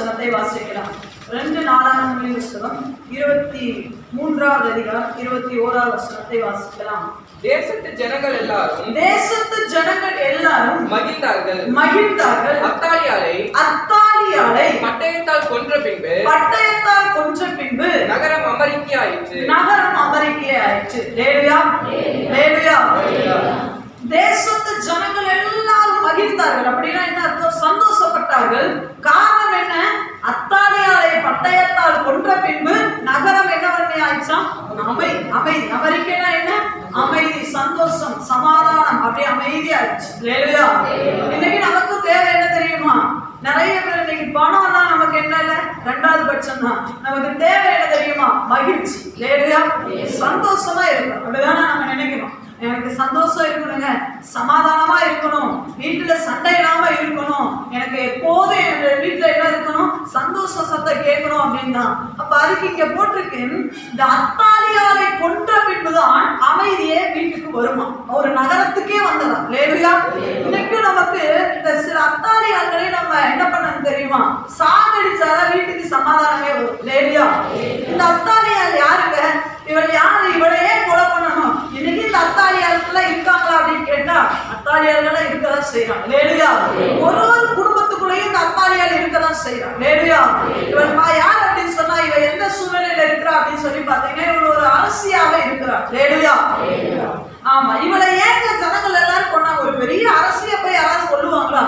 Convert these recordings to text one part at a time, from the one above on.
வசனத்தை வாசிக்கலாம். 2 நாளாகமங்களின் புத்தகம் 23வது அதிகாரம் 21வது வசனத்தை வாசிக்கலாம். தேசத்து ஜனங்கள் எல்லாரும் மகிழ்ந்தார்கள். அத்தாலியாளை பட்டயத்தால் கொன்ற பின்பு நகரம் அமெரிக்கையாயிற்று. ஹல்லேலூயா. தேசத்து ஜனங்கள் எல்லாரும் மகிழ்ந்தார்கள். அப்படின்னா என்ன அர்த்தம்? சந்தோஷப்பட்டார்கள். காரணம் என்ன? அத்தாலியாளை பட்டயத்தால் கொன்ற பின்பு நகரம் என்ன ஆயிடுச்சாம்? அமைதி. அமெரிக்கா என்ன? அமைதி, சந்தோஷம், சமாதானம், அப்படியே அமைதியா ஆயிடுச்சு. ஹல்லேலூயா. இன்னைக்கு நமக்கு தேவை என்ன தெரியுமா? நிறைய பேர் இன்னைக்கு பணம்னா நமக்கு என்ன இல்ல, 2வது பட்சம் தான். நமக்கு தேவை என்ன தெரியுமா? மகிழ்ச்சி. ஹல்லேலூயா. சந்தோஷமா இருக்கணும். அப்படிதானே நம்ம நினைக்கணும். எனக்கு சந்தோஷம் இருக்கணுங்க, சமாதானமா இருக்கணும், வீட்டுல சண்டை இல்லாம இருக்கணும், எனக்கு எப்போதும் என் வீட்டுல என்ன இருக்கணும்? சந்தோஷ சத்தம் கேட்கணும் அப்படின்னா, அப்ப அதுக்கு இங்க போட்டிருக்கு, இந்த அத்தாலியாளை கொன்ற பின்புதான் அமைதியே வீட்டுக்கு வருமா, ஒரு நகரத்துக்கே வந்ததான். ஹல்லேலூயா. இன்னைக்கு நமக்கு இந்த சில அத்தாலியாள்களை நம்ம என்ன பண்ணணும் தெரியுமா? சாகடிச்சாதான் வீட்டுக்கு சமாதானமே வரும். ஹல்லேலூயா. இந்த அத்தாலியாள் யாருங்க? இவள் யாரு? இவளையே கொலை பண்ணணும். இன்னைக்கு இந்த அத்தாலியாள்கள் இருக்காங்களா அப்படின்னு கேட்டா, அத்தாலியாள்கள் இருக்கதான் செய்யறாங்க. ஹல்லேலூயா. ஒரு குடும்பத்துக்குள்ளேயும் இந்த அத்தாலியாள் இருக்கதான் செய்யறாங்க. ஹல்லேலூயா. இவள் யார் அப்படின்னு சொன்னா, இவ எந்த சூழ்நிலையில இருக்கிறா அப்படின்னு சொல்லி பாத்தீங்கன்னா, இவள் ஒரு அரசியாவே இருக்கிறார். ஹல்லேலூயா. ஆமா, இவளை ஏங்க ஜனங்கள் எல்லாரும் கொண்டாங்க? ஒரு பெரிய அரசிய போய் யாராவது சொல்லுவாங்களா?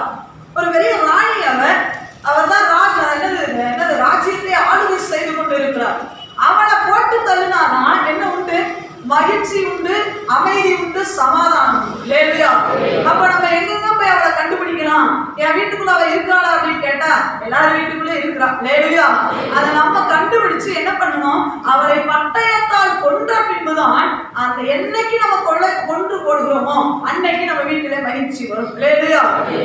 ஒரு பெரிய ராணி. அவர் தான் ராஜ்யத்தை ஆளுகை செய்து கொண்டு இருக்கிறார். அவளை போட்டு தள்ளினாதான் என்ன உண்டு? மகிழ்ச்சி உண்டு, அமைதி உண்டு, சமாதானம். ஹல்லேலூயா. அப்ப நம்ம எங்க போய் அவளை கண்டுபிடிக்கலாம்? என் வீட்டுக்குள்ள அவ இருக்காளா அப்படின்னு கேட்டா, எல்லாரும் வீட்டுக்குள்ளே இருக்கிறா. ஹல்லேலூயா. அதை நம்ம கண்டுபிடிச்சு என்ன பண்ணணும்? அவளை பட்டயத்தால் கொன்ற பின்புதான் அந்த என்னைக்கு நம்ம கொன்று போடுகிறோமோ அன்னைக்கு நம்ம வீட்டுல மகிழ்ச்சி வரும். ஹல்லேலூயா.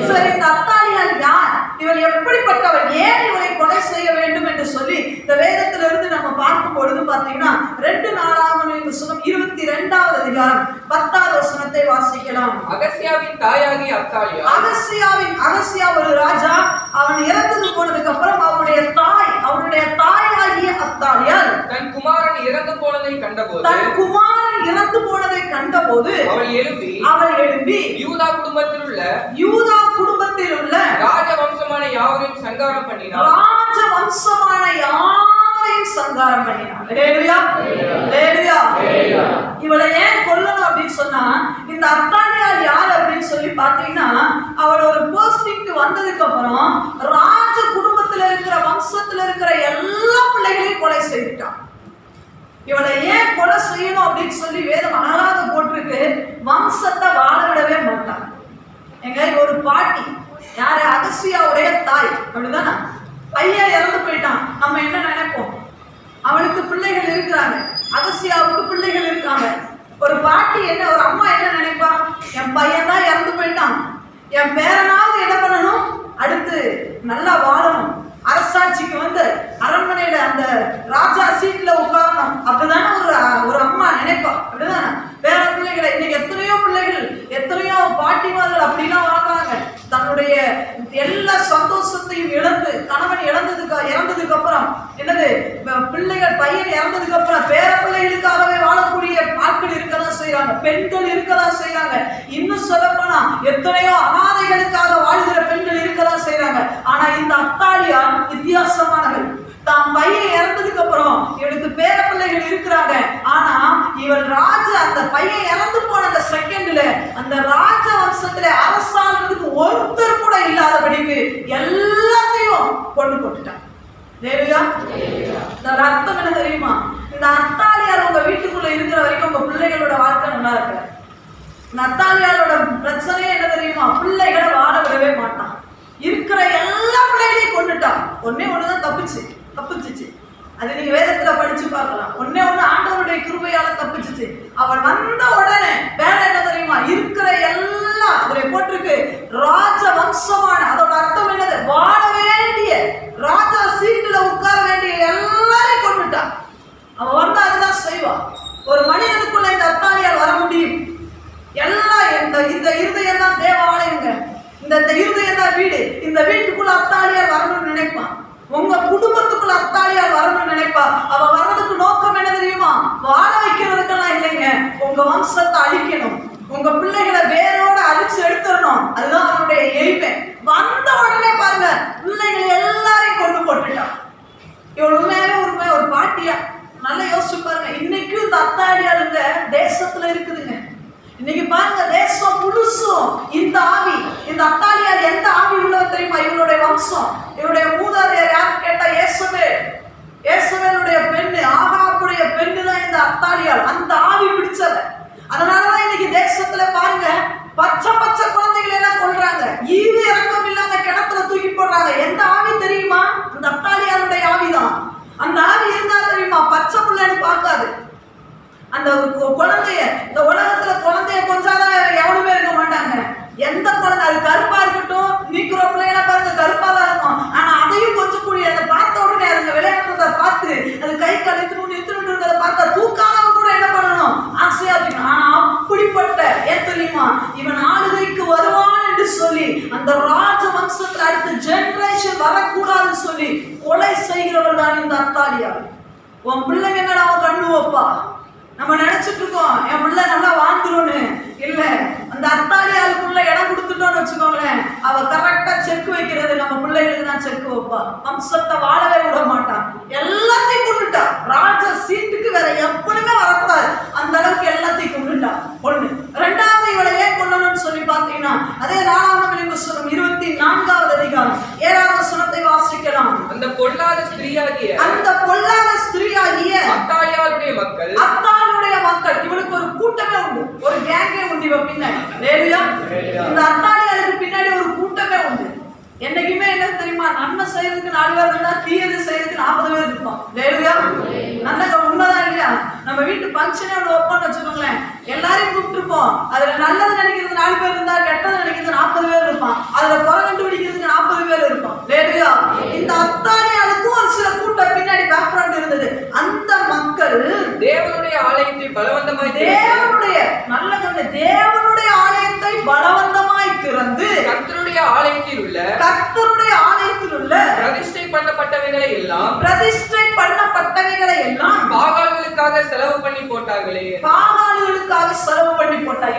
சரி, இந்த அத்தாலியாள் யார்? இவள் எப்படிப்பட்டவள்? ஏன் இவளை கொலை செய்ய வேண்டும் என்று சொல்லி இந்த வேதத்திலிருந்து நம்ம பார்க்கும் பொழுது பாத்தீங்கன்னா, 2 நாளாகமங்களின் புத்தகம் 22வது அதிகாரம் 10வது வசனத்தை வாசிக்கலாம். அகசியாவின் தாயாகிய அத்தாலியா. அகசியா ஒரு ராஜா. அவன் இறந்து போனதுக்கு அப்புறம் அவனுடைய தாயாகிய அத்தாலியாள் தன் குமாரன் இறந்து போனதை கண்டபோது அவள் எழும்பி யூதா குடும்பத்தில் உள்ள ராஜவம்சமான யாவரையும் சங்காரம் பண்ணினாள். இவளை ஏன் கொல்லணும் அப்படின்னு சொன்னா, இந்த அத்தாலியாள் யார் அப்படின்னு சொல்லி பாத்தீங்கன்னா, அவள் ஒரு போஸ்டிங்க்கு வந்ததுக்கு அப்புறம் ராஜ குடும்பத்துல இருக்கிற வம்சத்துல இருக்கிற எல்லா பிள்ளைகளையும் கொலை செய்துட்டான். இவளை ஏன் கொலை செய்யணும் அப்படின்னு சொல்லி வேதம் அழகாக போட்டிருக்கு. வம்சத்தை வாழ விடவே மாட்டான். எங்க ஒரு பாட்டி, யாரு? அகசியாவுடைய தாய். அப்படிதானே? பையன் இறந்து போயிட்டான். நம்ம என்ன நினைப்போம்? அவனுக்கு பிள்ளைகள் இருக்கிறாங்க, அகசியாவுக்கு பிள்ளைகள் இருக்காங்க. ஒரு பாட்டி என்ன, ஒரு அம்மா என்ன நினைப்பா? என் பையன் தான் இறந்து போயிட்டான், என் பேரனாவது என்ன பண்ணணும்? அடுத்து நல்லா வாழணும், அரசாட்சிக்கு வந்து அரண்மனையில அந்த ராஜா சீட்ல உட்காரணும். அப்படிதானே ஒரு அம்மா நினைப்பா. அப்படிதானே? வேற பிள்ளைகளை இன்னைக்கு எத்தனையோ பாட்டிமார்கள் அப்படிலாம் வாழ்றாங்க. தன்னுடைய எல்லா சந்தோஷத்தையும் இழந்து, கணவன் இறந்ததுக்கு அப்புறம் என்னது, பிள்ளைகள் பையன் இறந்ததுக்கு அப்புறம் பேர பிள்ளைகளுக்காகவே வாழக்கூடிய ஆட்கள் இருக்கதான் செய்யறாங்க, பெண்கள் இருக்கதான் செய்யறாங்க. இன்னும் சொல்ல போனா எத்தனையோ அனாதைகளுக்காக வாழ்கிற பெண்கள் இருக்கதான் செய்யறாங்க. ஆனா இந்த அத்தாலியாள் வித்தியாசமானவள். தான் பையன் இறந்ததுக்கு அப்புறம் இவளுக்கு பேர பிள்ளைகள் இருக்கிறாங்க. ஆனா இவள் அந்த பையன் இறந்து போன அந்த செகண்ட்ல அந்த ராஜ வம்சத்துல அரசாங்கிறதுக்கு ஒருத்தர் கூட இல்லாதபடிக்கு எல்லாத்தையும் கொண்டு போட்டுட்டான். ஹல்லேலூயா. அர்த்தம் என்ன தெரியுமா? இந்த அத்தாலியாள் உங்க வீட்டுக்குள்ள இருக்கிற வரைக்கும் உங்க பிள்ளைகளோட வாழ்க்கை நல்லா இருக்கு. இந்த அத்தாலியாளோட பிரச்சனையே என்ன தெரியுமா? பிள்ளைகளை வாழ விடவே மாட்டான். இருக்கிற எல்லா பிள்ளைகளையும் கொண்டுட்டான். ஒண்ணுதான் தப்பிச்சுச்சு. அது நீங்க வேதத்துல படிச்சு பார்க்கலாம். ஒண்ணு ஆண்டவருடைய கிருபையால தப்பிச்சுச்சு. அவன் வந்த உடனே வேலை என்ன தெரியுமா? இருக்கிற எல்லாம் அவரை போட்டிருக்கு ராஜ வம்சமான, அதோட அர்த்தம் என்னது? வாழ வேண்டிய ராஜா சீட்டுல உட்கார வேண்டிய எல்லாரையும் கொண்டுட்டான். அவன் வந்து அதுதான் செய்வான். ஒரு மனிதனுக்குள்ள இந்த அத்தாலியால் வர முடியும். எல்லாம் இந்த இருதயம் தான் தேவ ஆலயங்க. இந்த இருதயம் தான் வீடு. இந்த வீட்டுக்குள்ள அத்தாலியால் வரணும்னு நினைப்பான். உங்க வம்சத்தை அழிக்கணும், உங்க பிள்ளைகளை வேரோட அழிச்சு எடுத்துடணும், அதுதான் அவனுடைய எய்மே. வந்த உடனே பாருங்க பிள்ளைகளை எல்லாரையும் கொண்டு போட்டுட்டான். இவள் உண்மையாவே ஒரு பாட்டியா நல்லா யோசிச்சு பாருங்க. இன்னைக்கும் இந்த அத்தாடியாளுங்க தேசத்துல இருக்குதுங்க. இன்னைக்கு பாருங்க தேசம் முழுசும் இந்த ஆவி, இந்த அத்தாலியால் எந்த ஆவி உள்ளது தெரியுமா? இவளுடைய வம்சம், இவருடைய மூதாதையர் யார் கேட்டா ஏசவேலுடைய பெண்ணு, ஆகாப்புடைய பெண்ணு தான் இந்த அத்தாலியால். அந்த ஆவி பிடிச்சது. அதனாலதான் இன்னைக்கு தேசத்துல பாருங்க பச்சை பச்சை குழந்தைகளை எல்லாம் கொள்றாங்க, ஈவு இறக்கம் இல்லாம கிணத்துல தூக்கி போடுறாங்க. எந்த ஆவி தெரியுமா? அந்த அத்தாலியாளுடைய ஆவிதான். அந்த ஆவி இருந்தா தெரியுமா பச்சை பிள்ளைன்னு பார்க்காது. அந்த குழந்தைய, இந்த உலகத்துல குழந்தைய கொஞ்சாதான் எவனுமே இருக்க மாட்டாங்க. எந்த குழந்தை அது கருப்பா இருக்கட்டும், நீக்கிற பிள்ளைகளை பாருங்க கருப்பா தான் இருக்கும், ஆனா அதையும் கொஞ்சம் கூடிய அதை பார்த்த உடனே அதுங்க விளையாடுறத பார்த்து அது கை கழித்து நிறுத்தினதை பார்த்தா தூக்காம கூட என்ன பண்ணணும், ஆசையா இருக்கணும். ஆனா அப்படிப்பட்ட ஏன் தெரியுமா, இவன் ஆளுகைக்கு வருவான் என்று சொல்லி அந்த ராஜ வம்சத்துல அடுத்த ஜெனரேஷன் வரக்கூடாதுன்னு சொல்லி கொலை செய்கிறவள் தான் இந்த அத்தாலியாள். உன் பிள்ளைங்க என்ன அவன் கண்ணு வைப்பா? நம்ம நினைச்சிட்டு இருக்கோம் என் பிள்ளை நல்லா வாழ்ந்துரும்னு. இல்ல, அந்த அத்தாலியாளுக்குள்ள இடம் கொடுத்துட்டோம்னு வச்சுக்கோங்களேன், அவ கரெக்டா செக் வைக்கிறது நம்ம பிள்ளைகளுக்கு தான் செக் வைப்பா. வம்சத்தை வாழவே விட மாட்டான். எல்லாத்தையும் கொண்டுட்டா. ராஜ சீட்டுக்கு வேற எப்படியுமே வரக்கூடாது, அந்த அளவுக்கு எல்லாத்தையும் கொண்டுட்டா. ஒண்ணு. ரெண்டாவது, இவளை ஏன் கொல்லணும்னு சொல்லி பாத்தீங்கன்னா அதே 4ஆம் புஸ்தகம் 24வது அதிகாரம் 7வது வசனத்தை வாசிக்கலாம். அந்த பொல்லாத ஸ்திரீயாகிய அத்தாலியாளுடைய மக்கள், இவளுக்கு ஒரு கூட்டமே உண்டு, ஒரு கேங்கே உண்டு. இவ பின்னாடி இந்த அத்தாலியாளுக்கு பின்னாடி ஒரு கூட்டமே உண்டு. என்னைக்குமே என்ன தெரியுமா, நன்மை செய்யறதுக்கு 4 பேர் இருந்தா தீயது செய்யறதுக்கு 40 பேர் இருப்பான். நல்ல உண்மைதான் இல்லையா? நம்ம வீட்டு பங்கனே ஒன்று வைப்போம்னு வச்சுக்கோங்களேன், எல்லாரையும் கூப்பிட்டுருப்போம். அதுல நல்லது நினைக்கிறது 4 பேர் இருந்தா கெட்டது நினைக்கிறது 40 பேர் இருப்பான். அதுல குறை கண்டுபிடிக்கிறதுக்கு 40 பேர் இருப்பான். இந்த அத்தாலியாளுக்கும் ஒரு சில கூட்டம் பின்னாடி பேக்ரவுண்ட் இருந்தது. அந்த மக்கள் தேவனுடைய ஆலயத்தை பலவந்தமாய் தேவனுடைய ஆலயத்தை பலவந்தமாய் திறந்து கர்த்தருடைய ஆலயத்தில் உள்ள பிரதிஷ்டை பண்ணப்பட்டவைகளை எல்லாம் பாகால்களுக்காக செலவு பண்ணி போட்டார்களே.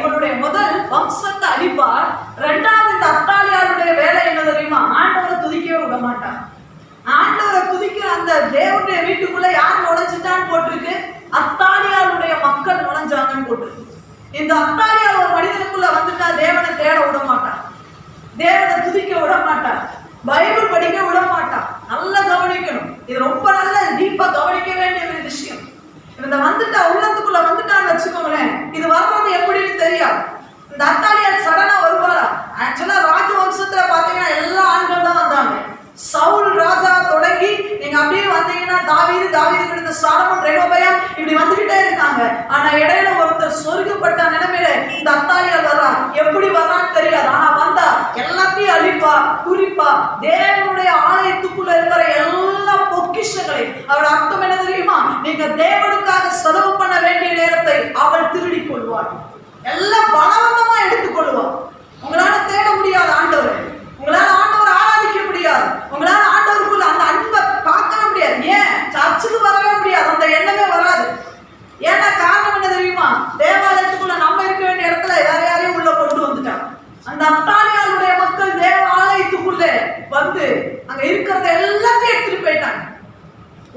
இவனுடைய முதல் வம்சத்தை அழிப்பார். இரண்டாவது, இந்த அத்தாலியாளுடைய வேலை என்ன தெரியுமா? ஆண்டவரை துதிக்கவே விட மாட்டான். ஆண்டவரை துதிக்கிற அந்த தேவனுடைய வீட்டுக்குள்ள யார் நுழைஞ்சிட்டான்னு போட்டிருக்கு, அத்தாலியாளுடைய மக்கள் நுழைஞ்சாங்கன்னு போட்டிருக்கு. இந்த அத்தாலியால் ஒரு மனிதனுக்குள்ள வந்துட்டா தேவனை தேட விட மாட்டான், தேவனை துதிக்க விட மாட்டான், பைபிள் படிக்க விட மாட்டான். நல்லா கவனிக்கணும், இது ரொம்ப நல்ல டீப்பா கவனிக்க வேண்டிய ஒரு விஷயம். இந்த வந்துட்டா உள்ளத்துக்குள்ள வந்துட்டான்னு வச்சுக்கோங்களேன், இது வர்றது எப்படின்னு தெரியாது. இந்த அத்தாலியால் சடனா வருவாரா? ஆக்சுவலா ராஜவம்சத்துல பாத்தீங்கன்னா எல்லா ஆண்கள் தான் வந்தாங்க. சவுல் ராஜா தொடங்கி நீங்க அப்படியே வந்தீங்கன்னா தாவீது கிட்ட சாலமோன், ரெகோபெயாம் இப்படி வந்துகிட்டே இருக்காங்க. ஆனா இடையில ஒருத்தர் சொருகப்பட்ட நிலைமையில இந்த அத்தாலியால் வர்றா. எப்படி வர்றான்னு தெரியாது, ஆனா வந்தா எல்லாத்தையும் அழிப்பா, குறிப்பா தேவனுடைய ஆலயத்துக்குள்ள இருக்கிற எல்லா பொக்கிஷங்களையும். அவரோட அர்த்தம் என்ன தெரியுமா? நீங்க தேவனுக்காக செலவு பண்ண வேண்டிய நேரத்தை அவள் திருடி கொள்வாள். எல்லாம் பலவந்தமா எடுத்துக்கொள்வாள். உங்களால தேட முடியாது ஆண்டவர், உங்களால ஆண்டவர் ஆராதிக்க முடியாது, உங்களால ஆண்டவருக்குள்ள அந்த அன்பை பார்க்கவே முடியாது. ஏன் சர்ச்சுக்கு வரவே முடியாது, அந்த எண்ணமே வராது. ஏன்னா காரணம் என்ன தெரியுமா? தேவாலயத்துக்குள்ள நம்ம இருக்க வேண்டிய இடத்துல வேற யாரையும் உள்ள கொண்டு வந்துட்டாங்க. அந்த அத்தாலியாளுடைய மக்கள் தேவ ஆலயத்துக்குள்ள வந்து அங்க இருக்கிறத எல்லாத்தையும் எடுத்துட்டு போயிட்டாங்க.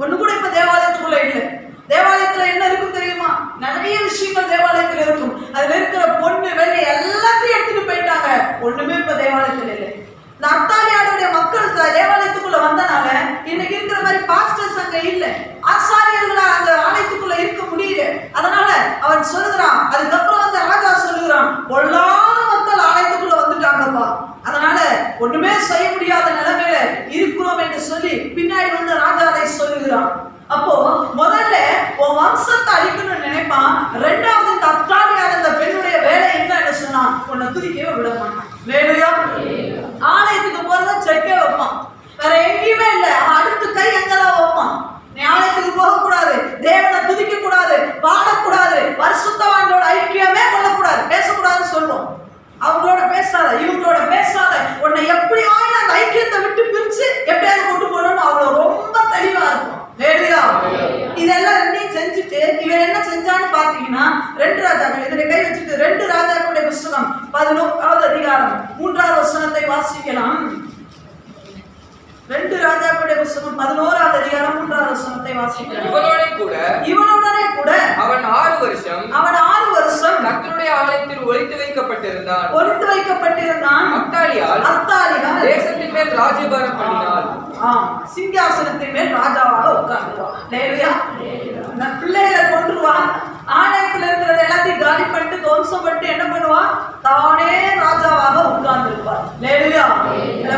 ஒண்ணு கூட இப்ப தேவாலயத்துக்குள்ள இல்லை. தேவாலயத்துல என்ன இருக்கும் தெரியுமா? நிறைய விஷயங்கள் தேவாலயத்துல இருக்கும். அதுல இருக்கிற பொண்ணு வெள்ளி எல்லாத்தையும் எடுத்துட்டு போயிட்டாங்க. ஒண்ணுமே இப்ப தேவாலயத்துல இல்லை. இந்த அத்தாலியாளுடைய மக்கள் தேவாலயத்துக்குள்ள வந்தனால இன்னைக்கு இருக்கிற மாதிரி பாஸ்டர்ஸ் அங்க இல்ல, ஆசாரியர்களா அந்த ஆலயத்துக்குள்ள இருக்க முடியல. அதனால அவன் சொல்லுகிறான், அதுக்கப்புறம் வந்து ராஜா சொல்லுகிறான், பொல்லாத மக்கள் ஆலயத்துக்குள்ள வந்துட்டாங்கப்பா, அதனால ஒண்ணுமே செய்ய முடியாத நிலைமையில இருக்கிறோம் என்று சொல்லி பின்னாடி வந்து ராஜா அதை சொல்லுகிறான். அப்போ முதல்ல உன் வம்சத்தை அழிக்கணும்னு நினைப்பான். ரெண்டாவது, இந்த அத்தாலியால் அந்த பெண்ணுடைய வேலை என்னன்னு சொன்னா உன்னை துதிக்கவே விட மாட்டான். வேலையா ஆலயத்துக்கு போறத செக்கே வைப்பான், வேற எங்கேயுமே இல்ல. அடுத்த கை எங்கதான் வைப்பான். நீ ஆலயத்துக்கு போக கூடாது, தேவனை துதிக்க கூடாது, பாடக்கூடாது, பரிசுத்தவான்களோட ஐக்கியமே கொள்ளக்கூடாது, பேசக்கூடாதுன்னு சொல்லுவோம். அவங்களோட பேசாத, இவங்களோட பேசாத, உன்னை எப்படியாவது அந்த ஐக்கியத்தை விட்டு பிரிச்சு எப்படியாவது கொண்டு போகணும்னு அவ்வளவு ரொம்ப தெளிவா இருக்கும். இதெல்லாம் ரெண்டையும் செஞ்சுட்டு இவன் என்ன செஞ்சான்னு பாத்தீங்கன்னா 2 ராஜாக்கள், இது வாசிக்கலாம். 2 ராஜாக்களுடைய புத்தகம் 11ஆவது அதிகாரம் 3வது வசனத்தை வாசிக்கலாம். இவனுடனே கூட அவன் 6 வருஷம் கர்த்தருடைய ஆலயத்தில் ஒளித்து வைக்கப்பட்டிருந்தான். அத்தாலியால் தேசத்தின் மேல் ராஜ்யபாரம் பண்ணினாள். சிங்காசனத்தின் மேல் ராஜாவாக உட்கார்ந்துருவான். அந்த பிள்ளைகளை கொண்டுருவான். ஆலயத்தில் இருக்கிறது எல்லாத்தையும் காலி பண்ணிட்டு துவம்சம் பண்ணிட்டு என்ன பண்ணுவான்? தானே ராஜாவாக உட்கார்ந்துருப்பார்.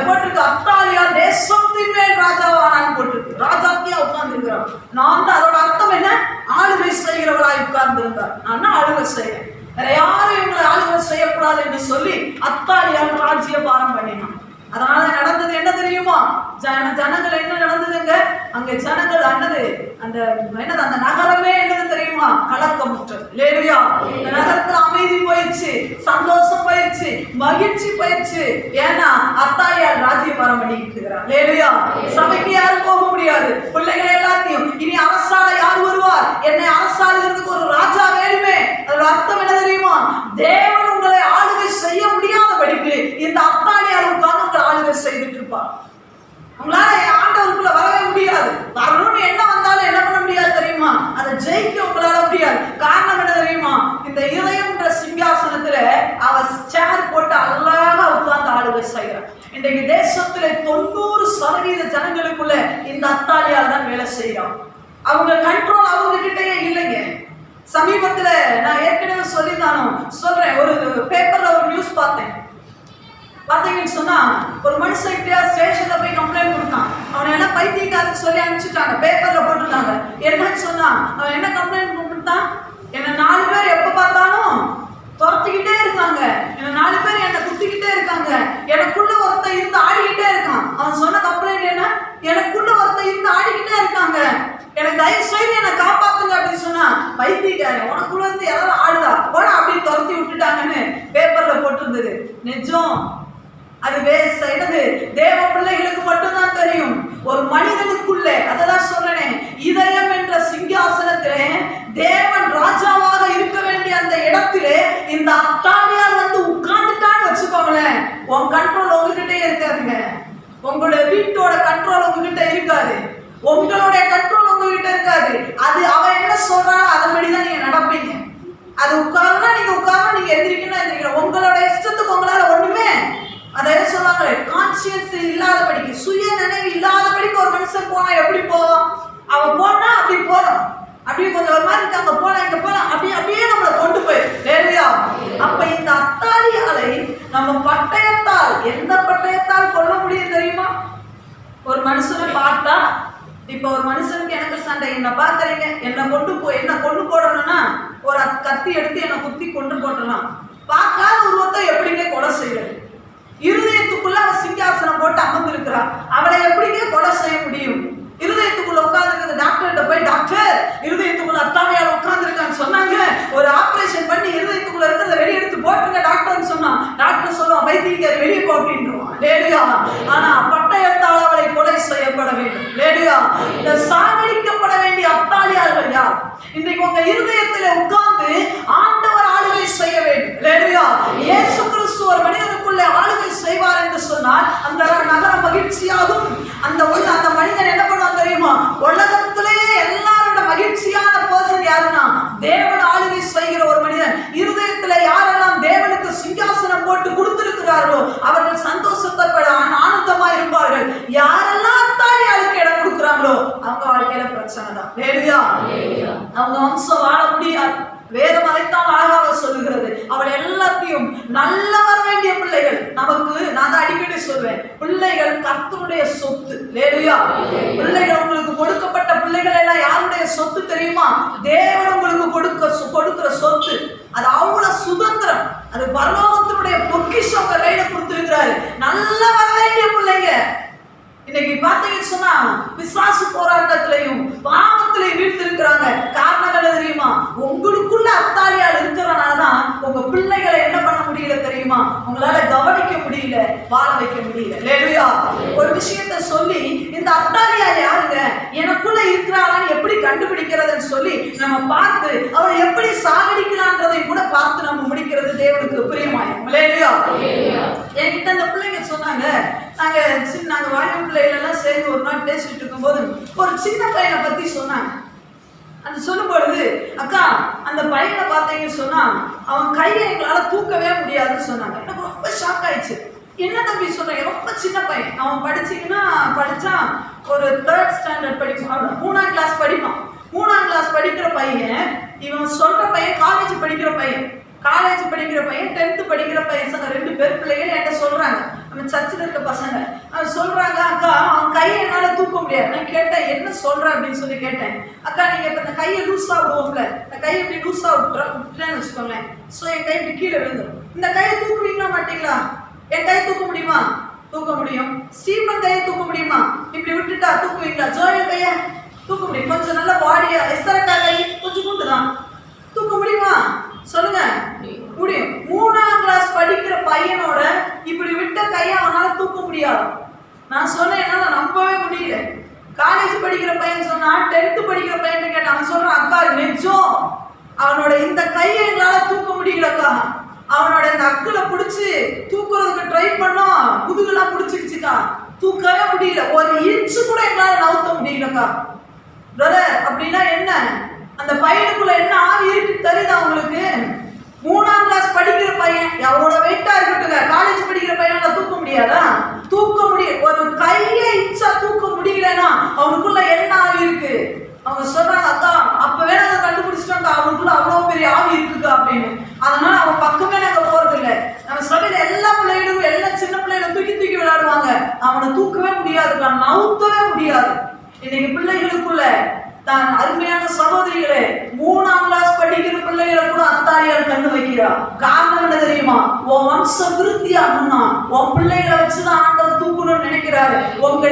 போட்டிருக்கு அத்தாலியா தேசத்தின் மேல் ராஜாவானான்னு போட்டிருக்கு. ராஜாத்தியா உட்கார்ந்துருக்கிறான். நான் தான் அதோட அர்த்தம் என்ன? ஆளுகை செய்கிறவளாய் உட்கார்ந்து இருந்தார். நான் ஆளுகை செய்வேன், வேற யாரும் இவங்களை ஆளுகை செய்யக்கூடாது என்று சொல்லி அத்தாலியால் ராஜ்ய பாரம் பண்ணினான். அதனால நடந்தது என்ன தெரியுமா? ஜனங்கள் என்ன நடந்ததுங்க? அங்க ஜனங்கள் அந்த நகரமே என்னது தெரியுமா? கலக்கமுற்றது. லேலுயா. இந்த நகரத்துல அமைதி போயிடுச்சு, சந்தோஷம் போயிடுச்சு, மகிழ்ச்சி போயிடுச்சு. ஏன்னா அத்தாலியால் ராஜ்யபாரம் பண்ணிட்டு இருக்கிறார். லேலுயா. சபைக்கு யாரும் போக முடியாது. பிள்ளைகள் எல்லாத்தையும் இனி அரசால யார் வருவார்? என்னை அரசாளுகிறதுக்கு ஒரு ராஜா வேணுமே. அதோட அர்த்தம் என்ன தெரியுமா? தேவன் உங்களை ஆளுகை செய்ய முடியாதபடிக்கு இந்த அத்தாலியால் உட்கார்ந்து உங்களை ஆளுகை செய்துட்டு இருப்பார். உங்களால ஆண்டவருக்குள்ள வரவே முடியாது. வரணும்னு என்ன வந்தாலும் என்ன பண்ண முடியாது தெரியுமா? அதை ஜெயிக்க உங்களால முடியாது. காரணம் என்ன தெரியுமா? இந்த இதயம்ன்ற சிங்காசனத்துல அவ சேர் போட்டு அழகா உட்கார்ந்து ஆளுகை செய்கிறார். இன்றைக்கு தேசத்துல 90% ஜனங்களுக்குள்ள இந்த அத்தாலியால் தான் வேலை செய்யறான். அவங்க கண்ட்ரோல் அவங்க கிட்டயே இல்லைங்க. சமீபத்துல நான் ஏற்கனவே சொல்றேன். ஒரு பேப்பர்ல ஒரு நியூஸ் பார்த்தீங்கன்னு சொன்னா, ஒரு மனுஷன் ஸ்டேஷன்ல போய் கம்ப்ளைண்ட் கொடுத்தான். அவனை என்ன பைத்தியக்காரன்னு சொல்லி அனுப்பிச்சுட்டாங்க. பேப்பர்ல போட்டுட்டாங்க. என்னன்னு சொன்னா, அவன் என்ன கம்ப்ளைண்ட் கொடுத்தான்? என்ன 4 பேர் எப்ப பார்த்தாலும் துரத்திக்கிட்டே இருக்காங்க, என்ன 4 பேர் என்ன குத்திக்கிட்டே இருக்காங்க, எனக்குள்ள ஒருத்தன் இருந்து ஆடிக்கிட்டே இருக்கான். அவன் சொன்ன கம்ப்ளைண்ட் என்ன? எனக்குள்ள ஒருத்தன் இருந்து ஆடிக்கிட்டே இருக்காங்க, எனக்கு தயவு செய்து என்னை காப்பாத்துங்க அப்படின்னு சொன்னா, பைத்தியக்காரன் உனக்குள்ள இருந்து யாராவது ஆடுதா போட அப்படின்னு துரத்தி விட்டுட்டாங்கன்னு பேப்பர்ல போட்டிருந்தது. நிஜம். அது என்னது? தேவ பிள்ளைகளுக்கு மட்டும்தான் தெரியும். ஒரு மனிதனுக்குள்ளே, அததான் சொல்றேன், இதயம் என்ற சிங்காசனத்திலே தேவன் ராஜாவாக இருக்க வேண்டிய அந்த இடத்திலே இந்த அத்தாலியால் வந்து உட்கார்ந்துட்டான்னு வச்சுக்கோங்களேன், உன் கண்ட்ரோல் உங்ககிட்டே இருக்காதுங்க. உங்களுடைய வீட்டோட கண்ட்ரோல் உங்ககிட்ட இருக்காது. உங்களுடைய கண்ட்ரோல் உங்ககிட்ட இருக்காது. அது அவன் என்ன சொல்றானோ அதன்படிதான் நீங்க நடப்பீங்க. அது உட்காரனா நீங்க உட்காரணும், நீங்க எந்திரிக்கணும் எந்திரிக்கணும். உங்களோட இஷ்டத்துக்கு உங்களால ஒண்ணுமே, அதை என்ன சொல்றாங்க, கான்சியன்ஸ் இல்லாதபடிக்கு, சுய நினைவு இல்லாதபடிக்கு ஒரு மனுஷன் போனா எப்படி போவான்? அவன் போனா அப்படி போனோம், அப்படியே கொஞ்சம் ஒரு மாதிரி இருக்காங்க, போனா இங்க போனா அப்படியே நம்மளை கொண்டு போய் நேரடியா. அப்ப இந்த அத்தாலியாலை நம்ம பட்டயத்தால், எந்த பட்டயத்தால் கொல்ல முடியும் தெரியுமா? ஒரு மனுஷனை பார்த்தா, இப்ப ஒரு மனுஷனுக்கு எனக்கு சண்டை, என்ன பாக்குறீங்க, என்ன கொண்டு போடணும்னா ஒரு கத்தி எடுத்து என்ன குத்தி கொண்டு போடலாம். பார்க்காத உருவத்தை எப்படிங்க கொலை செய்வது? இருதயத்துக்குள்ள அவ சிங்காசனம் போட்டு அமர்ந்திருக்கிறார். அவளை எப்படிங்க கொலை செய்ய முடியும்? இருதயத்துக்குள்ள உட்கார்ந்து டாக்டர்கிட்ட போய், டாக்டர் இருதயத்துக்குள்ள அத்தாலியால் உட்கார்ந்து இருக்கான்னு சொன்னாங்க, ஒரு ஆபரேஷன் பண்ணி இருதயத்துக்குள்ள இருக்கிறத வெளியே எடுத்து போட்டுங்க டாக்டர்னு சொன்னா, டாக்டர் சொல்லுவான் வைத்தியர் வெளியே போட்டுருவான். லேடியா. ஆனா பட்டயத்தால் அவளை கொலை செய்யப்பட வேண்டும். லேடியா. இந்த சாகடிக்கப்பட வேண்டிய அத்தாலியார்கள் யார்? இன்றைக்கு உங்க இருதயத்திலே உட்கார்ந்து ஆண்டவர் ஆளுகை செய்ய வேண்டும். லேடியா. இயேசு கிறிஸ்து ஒரு மனிதனுக்குள்ளே ஆளுகை செய்வார் என்று சொன்னால் அந்த நகரம் மகிழ்ச்சியாகும். அந்த மனிதன் என்ன பண்ணுவான் தெரியுமா? உலகத்திலேயே எல்லாரோட மகிழ்ச்சியான பர்சன் யாருன்னா தேவன் ஆளுகை செய்கிற ஒரு மனிதன். இருதயத்திலே யாரெல்லாம் தேவனுக்கு சிங்காசனம் போட்டு கொடுத்திருக்கிறார்களோ அவர்கள் சந்தோஷத்தோட ஆனந்தமா இருப்பார்கள். யாரெல்லாம் அத்தாலியாளுக்கு இடம் கொடுக்கிறாங்களோ அவங்க வாழ்க்கையில பிரச்சனை தான். லேலுயா. அவங்க வம்சம் வாழ முடியாது. வேதம் அதைத்தான் அழகாக சொல்லுகிறது. அவள் எல்லாத்தையும் நல்ல வர வேண்டிய பிள்ளைகள். நமக்கு நான் தான் அடிக்கடி சொல்வேன், பிள்ளைகள் கர்த்தருடைய சொத்து. லேலுயா. பிள்ளைகள் உங்களுக்கு கொடுக்கப்பட்ட பிள்ளைகள் எல்லாம் யாருடைய சொத்து தெரியுமா? தேவன் உங்களுக்கு கொடுக்கிற சொத்து. அது அவ்வளவு சுதந்திரம். அது பரலோகத்தினுடைய பொக்கிஷம் உங்க கையில கொடுத்திருக்கிறாரு. நல்ல வர வேண்டிய பிள்ளைங்க. இன்னைக்கு பாத்தீங்கன்னு சொன்னா விசுவாச போராட்டத்திலையும் பாவத்திலையும் வீழ்த்திருக்கிறாங்க. காரணம் என்ன தெரியுமா? உங்களுக்குள்ள அத்தாலியால் இருக்கிறனாலதான் உங்க பிள்ளைகளை என்ன பண்ண முடியல தெரியுமா? உங்களால கவனிக்க முடியல, வாழ வைக்க முடியல. லேலுயா. ஒரு விஷயத்த சொல்லி, இந்த அத்தாலியால் யாருங்க? எனக்குள்ள இருக்கிறாளான்னு எப்படி கண்டுபிடிக்கிறதுன்னு சொல்லி நம்ம பார்த்து அவரை எப்படி சாகடிக்கலான்றதை கூட பார்த்து நம்ம முடிக்கிறது தேவனுக்கு பிரியமாயும். என்கிட்ட அந்த பிள்ளைங்க சொன்னாங்க, நாங்க வாலிப பிள்ளைகள் எல்லாம் சேர்ந்து ஒரு நாள் பேசிட்டு இருக்கும் போது ஒரு சின்ன பையனை பத்தி சொன்னாங்க. அது சொல்லும் பொழுது, அக்கா அந்த பையனை பார்த்தீங்கன்னு சொன்னா அவன் கையை எங்களால தூக்கவே முடியாதுன்னு சொன்னாங்க. எனக்கு ரொம்ப ஷாக் ஆயிடுச்சு. என்ன தம்பி சொல்றேன், ரொம்ப சின்ன பையன். அவன் படிச்சான் ஒரு 3rd ஸ்டாண்டர்ட் படிப்பான், 3ஆம் கிளாஸ் படிப்பான். 3ஆம் கிளாஸ் படிக்கிற பையன், இவன் சொல்ற பையன் காலேஜ் படிக்கிற பையன், 10th படிக்கிற பையன். 2 பேர் பிள்ளைகள் என்கிட்ட சொல்றாங்க, நம்ம சர்ச்சில் இருக்க பசங்க சொல்றாங்க, அக்கா அவன் கையை என்னால தூக்க முடியாது. நான் கேட்டேன், என்ன சொல்ற அப்படின்னு சொல்லி கேட்டேன். அக்கா நீங்க இப்ப இந்த கையை லூஸா விடுவோம்ல, இந்த கையை இப்படி லூஸா விட்டுறேன்னு வச்சுக்கோங்களேன், ஸோ என் கை இப்படி கீழே விழுந்துடும். இந்த கையை தூக்குவீங்களா மாட்டீங்களா? என் கையை தூக்க முடியுமா? தூக்க முடியும். ஸ்டீபன் கையை தூக்க முடியுமா? இப்படி விட்டுட்டா தூக்குவீங்களா? ஜோயல் கையை தூக்க முடியும். கொஞ்சம் நல்ல பாடியா. எஸ்தரக்கா கை கொஞ்சம் கூட்டுதான், தூக்க முடியுமா? சொல்லுங்க, முடியும். 3ஆம் கிளாஸ் படிக்கிற பையனோட இப்படி விட்ட கையை அவனால தூக்க முடியாது. நான் சொன்னேன், என்னால நம்பவே முடியல. காலேஜ் படிக்கிற பையன் சொன்னா, 10th படிக்கிற பையன் கேட்டான். அவன் சொல்றான், அக்கா நிஜம் அவனோட இந்த கையை எங்களால தூக்க முடியலக்கா. அவனோட இந்த அக்குல பிடிச்சி தூக்குறதுக்கு ட்ரை பண்ணா முதுகெல்லாம் பிடிச்சிருச்சுக்கா, தூக்கவே முடியல. 1 இன்ச்சு கூட எங்களால நவுத்த முடியலக்கா. பிரதர் அப்படின்னா என்ன? அந்த பையனுக்குள்ள என்ன ஆவி இருக்கு தெரியுதா உங்களுக்கு? 3ஆம் கிளாஸ் படிக்கிற பையன் எவ்வளவு வெயிட்டா இருக்கட்டுங்க, காலேஜ் படிக்கிற பையனால தூக்க முடியாதா? தூக்க முடியும். ஒரு கையை இன்ச்சா தூக்க முடியலன்னா அவனுக்குள்ள என்ன ஆவி இருக்கு? அவங்க சொல்றாங்க, அக்கா அப்பவே நாங்க கண்டுபிடிச்சிட்டோம், அவனுக்குள்ள அவ்வளவு பெரிய ஆவி இருக்குக்கா அப்படின்னு. அதனால அவன் பக்கமே நாங்க போறது இல்லை. நம்ம சபையில எல்லா பிள்ளைகளும் எல்லா சின்ன பிள்ளைகளும் தூக்கி விளையாடுவாங்க, அவனை தூக்கவே முடியாதுக்கா, நவுத்தவே முடியாது. இன்னைக்கு பிள்ளைகளுக்குள்ள தான் அருமையான சகோதரிகளே, 3ஆம் கிளாஸ் படிக்கிற பிள்ளைகளை கூட அத்தாரியால் கண்ணு வைக்கிறா. காரணம் என்ன தெரியுமா? உன் வம்ச விருத்தி ஆகணும்னா உன் பிள்ளைகளை வச்சுதான் ஆண்டவர் தூக்கணும்னு நினைக்கிறாரு.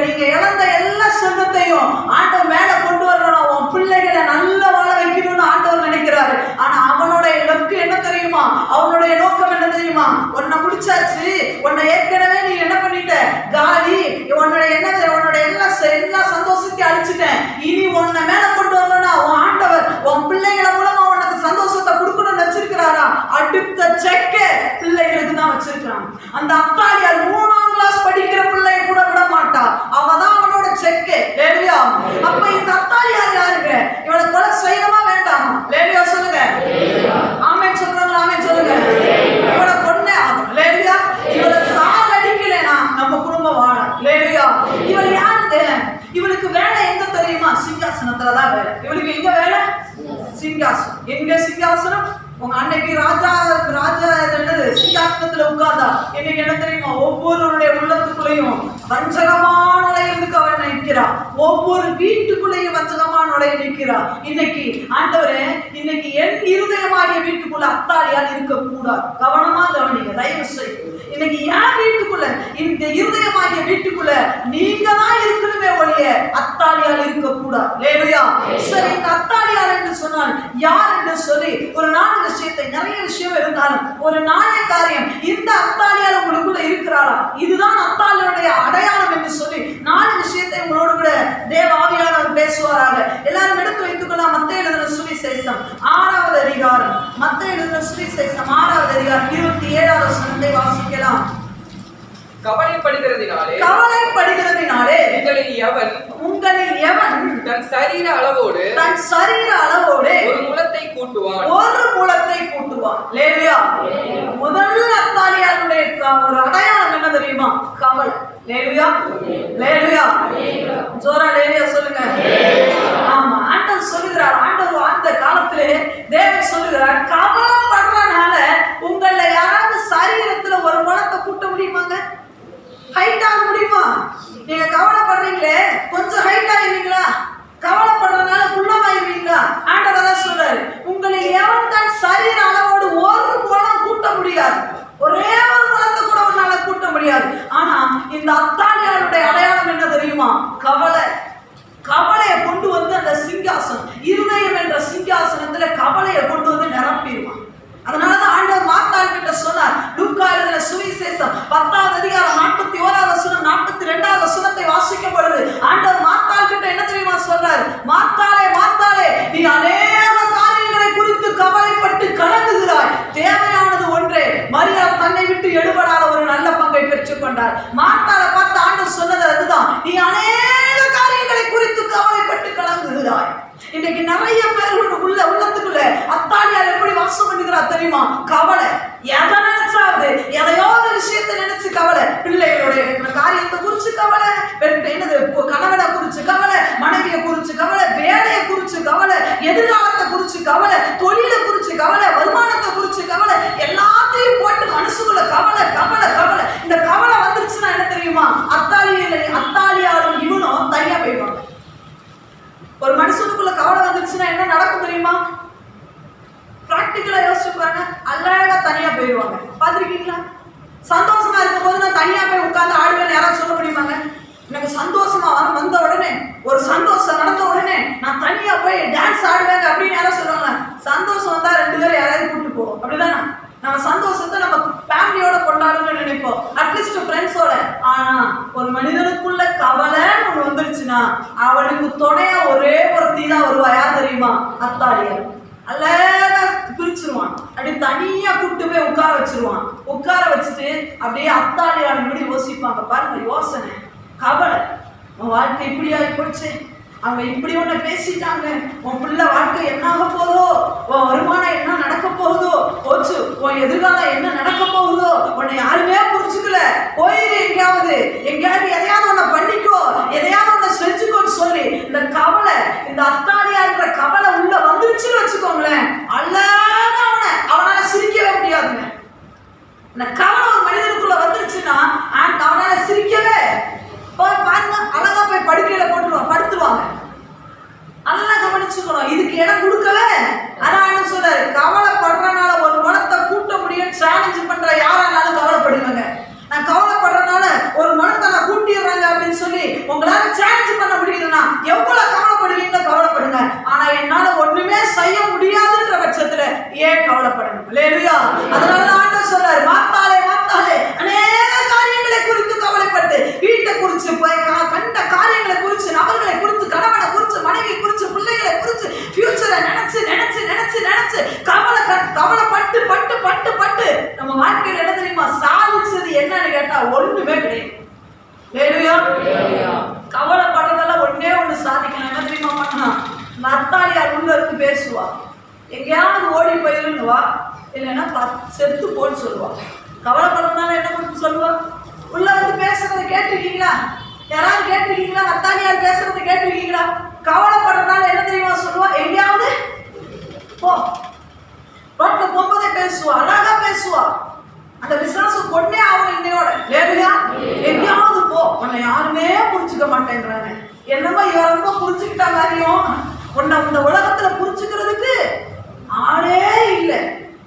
நீங்க இழந்த எல்லா செல்வத்தையும் ஆண்டவர் மேல கொண்டு வரணும், உன் பிள்ளைகளை நல்ல வாழ வைக்கணும்னு ஆண்டவர் நினைக்கிறாரு. ஆனா அவனுடைய லக்கு என்ன தெரியுமா? அவனுடைய நோக்கம் என்ன தெரியுமா? உன்னை முடிச்சாச்சு, உன்னை ஏற்கனவே நீ என்ன பண்ணிட்ட, காலி, உன்னுடைய எல்லா சந்தோஷத்தையும் அழிச்சுட்டேன், இனி உன்னை மேல கொண்டு வரணும்னா உன் ஆண்டவர் உன் பிள்ளைகளை மூலமா உனக்கு சந்தோஷத்தை கொடுக்கணும்னு வச்சிருக்கிறாரா? அடுத்த செக்க பிள்ளைகளுக்கு தான் வச்சிருக்கிறான். அந்த அத்தாலியார் 3ஆம் கிளாஸ் படிக்கிற பிள்ளைய கூட விட மாட்டா, அவதான் அவனோட செக்கு. லேலியா, அப்ப இந்த அத்தாலியார் யாருங்க? இவனை கொலை செய்யணுமா வேண்டாமா? லேலியா சொல்லுங்க, ஆமென் சொல்றாங்களா? ஆமென் சொல்லுங்க. இவனை கொன்னே ஆகும். லேலியா, இவனை சாகடிக்கலைனா நம்ம குடும்பம் வாழ. லேலியா, இவன் யாருங்க? இவளுக்கு வேலை எங்க தெரியுமா? சிங்காசனத்துலதான் வேலை. இவளுக்கு எங்க வேலை? சிங்காசனம். எங்க சிங்காசனம்? உங்க அன்னைக்கு ராஜா என்னது சிங்காசனத்துல உட்கார்ந்தா. இன்னைக்கு என்ன தெரியுமா? ஒவ்வொருவருடைய உள்ளத்துக்குள்ளேயும் வஞ்சகமான நுழையிறதுக்கு அவன் நிற்கிறா. ஒவ்வொரு வீட்டுக்குள்ளேயும் வஞ்சகமான நுழைய நிற்கிறா. இன்னைக்கு ஆண்டவரே, இன்னைக்கு என் இருதயமாகிய வீட்டுக்குள்ள அத்தாலியால் இருக்கக்கூடாது. கவனமா கவனிங்க, தயவு செய்து. இன்னைக்கு என் வீட்டுக்குள்ள, இந்த இருதயமாகிய வீட்டுக்குள்ள நீங்க தான் இருக்கணுமே ஒழிய அத்தாலியால் இருக்கக்கூடாது. லேலுயா. சரி, இந்த அத்தாலியால் என்று சொன்னால் யார் என்று சொல்லி ஒரு 4 விஷயத்தை, நிறைய விஷயம் இருந்தாலும் ஒரு 4 காரியம், இந்த அத்தாலியால் உங்களுக்குள்ள இருக்கிறாரா, இதுதான் அத்தாலியுடைய அடையாளம் என்று சொல்லி 4 விஷயத்தை உங்களோடு கூட தேவ ஆவியானவர் பேசுவாராக. எல்லாரும் எடுத்து வைத்துக்கொள்ளலாம். மத்தேயு எழுதின சுவிசேஷம் 6வது அதிகாரம், மத்தேயு எழுதின சுவிசேஷம் 6வது அதிகாரம் 27வது வசனத்தை வாசிக்கலாம். கவலைப்படுகிறதினாலே உங்களில் எவன் தன் சரீர அளவோடு ஒரு முழத்தை கூட்டுவான். லேலியா, முதல் அத்தாலியாருடைய ஒரு அடையாளம் என்ன தெரியுமா? கவலை. லேலியா, லேலியா, ஜோரா லேலியா சொல்லுங்க. ஆமா, ஆண்டவர் சொல்லுகிறார். ஆண்டவர் அந்த காலத்திலே தேவன் சொல்லுகிறார், கவலைப்படுறதுனால உங்கள யாராவது சரீரத்துல ஒரு முழத்தை கூட்ட முடியுமாங்க? ஹைட் ஆக முடியுமா? நீங்க கவலைப்படுறீங்களே, கொஞ்சம் ஹைட் ஆகிருவீங்களா? கவலைப்படுறதுனால குள்ளமாயிருவீங்களா? ஆண்டவர் தான் சொல்றாரு, உங்களில் எவன் தன் சரீர அளவோடு ஒரு முழம் கூட்ட முடியாது, ஒரே ஒரு முழத்தை கூட உன்னால கூட்ட முடியாது. ஆனா இந்த அத்தாலியாருடைய அடையாளம் என்ன தெரியுமா? கவலை. கவலையை கவலை. எதை நினைச்சாவது எதையோ ஒரு விஷயத்தை நினைச்சு கவலை. பிள்ளைகளுடைய காரியத்தை குறிச்சு கவலை, என்னது கணவனை குறிச்சு கவலை, மனைவியை குறிச்சு கவலை, வேலையை குறிச்சு கவலை, எதிர்காலத்தை குறிச்சு கவலை, தொழிலை குறிச்சு கவலை, வருமானத்தை குறிச்சு கவலை, எல்லாத்தையும் போட்டு மனசுக்குள்ள கவலை கவலை கவலை. இந்த கவலை வந்துருச்சுன்னா என்ன தெரியுமா? அத்தாலியாரும் இவனும் தனியா போயிடுவாங்க. ஒரு மனுஷனுக்குள்ள கவலை வந்துருச்சுன்னா என்ன நடக்கும் தெரியுமா? பிராக்டிக்கலா யோசிச்சு பாருங்க, அழகா தனியா போயிடுவாங்க. பாத்திருக்கீங்களா? சந்தோஷமா இருக்கும் போது நான் தனியா போய் உட்கார்ந்து ஆடுவேன்னு யாராவது சொல்ல முடியுமாங்க? எனக்கு சந்தோஷமா வந்த உடனே, ஒரு சந்தோஷம் நடந்த உடனே நான் தனியா போய் டான்ஸ் ஆடுவேங்க அப்படின்னு யாராவது சொல்லுவாங்க? சந்தோஷம் வந்தா 2 பேரும் யாராவது கூப்பிட்டு போவோம், அப்படிதானே? நம்ம சந்தோஷத்தை நம்ம ஃபேமிலியோட கொண்டாடணும்னு நினைப்போம், அட்லீஸ்ட் ஃப்ரெண்ட்ஸோட. ஆனா ஒரு மனிதனுக்குள்ள கவலைன்னு ஒண்ணு வந்துருச்சுன்னா அவனுக்கு துணையா ஒரே ஒருத்தி தான் வருவா. யார் தெரியுமா? அத்தாலியார். அழகா பிரிச்சிருவான், அப்படியே தனியா கூப்பிட்டு போய் உட்கார வச்சிருவான். உட்கார வச்சுட்டு அப்படியே அத்தாலியார் இப்படி யோசிப்பாங்க. பாருங்க யோசனை, கவலை. உன் வாழ்க்கை இப்படி ஆகி போச்சு, அவங்க இப்படி ஒண்ணு பேசிட்டாங்க, உன் பிள்ளை வாழ்க்கை என்ன ஆக போதோ, உன் வருமானம் என்ன நடக்க போகுதோ போச்சு, உன் எதிர்காலம் என்ன நடக்க போகுதோ, உன்னை யாருமே புரிஞ்சுக்கல, போயிரு எங்கேயாவது எதையாவது ஒண்ணு பண்ணிக்கோ, எதையாவது ஒண்ணு செஞ்சுக்கோன்னு சொல்லி இந்த கவலை, இந்த அத்தாலியாருன்ற கவலை உள்ள வந்துருச்சுன்னு வச்சுக்கோங்களேன், அழகா அவனால சிரிக்கவே முடியாதுங்க. இந்த கவலை ஒரு மனிதனுக்குள்ள வந்துருச்சுன்னா அவனால சிரிக்கவே பாருங்க, அழகா போய் படுக்கையில படுத்துருவாங்க. நல்லா கவனிச்சுக்கணும், இதுக்கு இடம் கொடுக்கவே. அதான் என்ன சொல்றாரு? கவலைப்படுறனால ஒரு மனத்தை கூட்ட முடியும் சேலஞ்ச் பண்ற யாரானாலும் கவலைப்படுங்க. நான் கவலைப்படுறதுனால ஒரு மனத்தை நான் கூட்டிடுறாங்க அப்படின்னு சொல்லி உங்களால சேலஞ்ச் பண்ண முடியுதுன்னா எவ்வளவு கவலைப்படுவீங்களோ கவலைப்படுங்க. ஆனா என்னால ஒண்ணுமே செய்ய முடியாதுன்ற பட்சத்துல ஏன் கவலைப்படணும்? இல்லையா? அதனால ஆண்டவர் சொல்றாரு, மாத்தாலே மாத்தாலே அநேக காரியங்களை குறித்து கவலைப்பட்டு, வீட்டை குறிச்சு, கண்ட காரியங்களை குறிச்சு, நபர்களை குறித்து, கணவனை குறிச்சு, மனைவி குறிச்சு, பிள்ளைகளை குறிச்சு, ஃபியூச்சரை நினைச்சு நினைச்சு நினைச்சு நினைச்சு கவலைப்பட்டு பட்டு பட்டு பட்டு நம்ம வாழ்க்கையில் என்ன தெரியுமா சாதிச்சது என்னன்னு கேட்டா ஒண்ணுமே கிடையாது. கவலைப்படுறதெல்லாம் ஒன்னே ஒண்ணு சாதிக்கலாம். என்ன தெரியுமா பண்ணலாம்? அத்தாலியார் உள்ள இருந்து பேசுவா, எங்கேயாவது ஓடி போயிருவா, இல்லைன்னா செத்து போன்னு சொல்லுவா. கவலைப்படுறதுனால என்ன பண்ணு சொல்லுவா? உள்ள வந்து பேசுறத கேட்டிருக்கீங்களா? யாராவது கேட்டிருக்கீங்களா? அத்தாலியார் பேசுறத கேட்டிருக்கீங்களா? கவலைப்படுறதுனால என்ன தெரியுமா சொல்லுவா? எங்கேயாவது போ. ரோட்ல போகும்போதே பேசுவா, அழகா பேசுவா. அந்த விசுவாசம் கொண்டே ஆகணும் இன்னையோட. லேடியா எங்கேயாவது போ, உன்னை யாருமே புரிஞ்சுக்க மாட்டேங்கிறாங்க. என்னமோ இவ ரொம்ப புரிஞ்சுக்கிட்ட மாதிரியும் உன்னை இந்த உலகத்துல புரிஞ்சுக்கிறதுக்கு ஆளே இல்லை.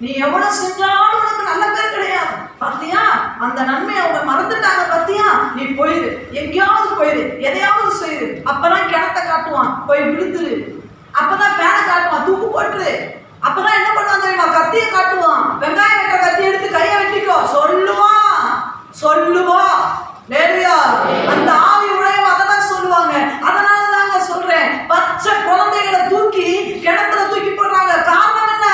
நீ எவ்வளவு செஞ்சாலும் உனக்கு நல்ல பேர் கிடையாது. பாத்தியா, அந்த நன்மையை அவங்க மறந்துட்டாங்க. பாத்தியா, நீ போயிரு, எங்கேயாவது போயிரு, எதையாவது செய்யுது. அப்பதான் கிணத்தை காட்டுவான், போய் விழுந்துரு. அப்பதான் பேனை காட்டுவான், தூக்கு போட்டுரு. அப்பதான் என்ன பண்ணுவான் தெரியுமா? கத்தியை காட்டுவான், வெங்காயம் வெட்டுற கத்தி எடுத்து கையை வெட்டிக்கோ சொல்லுவா. லேடியா, அந்த ஆவி உடையவ அதான் சொல்லுவாங்க. அதனால தாங்க சொல்றேன், பச்சை குழந்தைகளை தூக்கி கிணத்துல தூக்கி போடுறாங்க. காரணம் என்ன?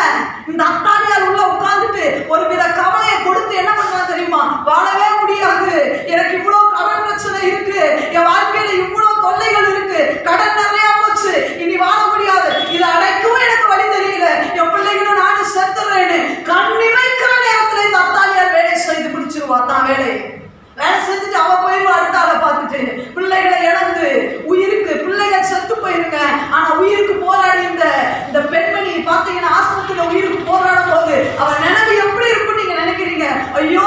இந்த அத்தாலியார் உள்ள உட்கார்ந்துட்டு ஒரு வித கவலையை கொடுத்து என்ன பண்றாங்க தெரியுமா? வாழவே முடியாது, எனக்கு இவ்வளவு கடன் பிரச்சனை இருக்கு, என் வாழ்க்கையில இவ்வளவு தொல்லைகள் இருக்கு, கடன் நிறைய போச்சு, இனி வாழ முடியாது, இதை அடைக்கவும் எனக்கு வழி தெரியல, என் பிள்ளைகளும் நானும் செத்துறேன்னு கண்ணிமைக்கிற நேரத்துல இந்த அத்தாலியார் வேலை செய்து பிடிச்சிருவா. தான் வேலை செஞ்சுட்டு அவ போயிருவா. அடுத்த ஆளை பார்த்துட்டு பிள்ளைகளை இழந்து உயிருக்கு பிள்ளைகள் செத்து போயிருங்க. ஆனா உயிருக்கு போராடி இந்த பெண்மணி பாத்தீங்கன்னா ஆஸ்பத்திரியில உயிருக்கு போராடும் போது அவ நினைவு எப்படி இருக்கும் நீங்க நினைக்கிறீங்க? ஐயோ,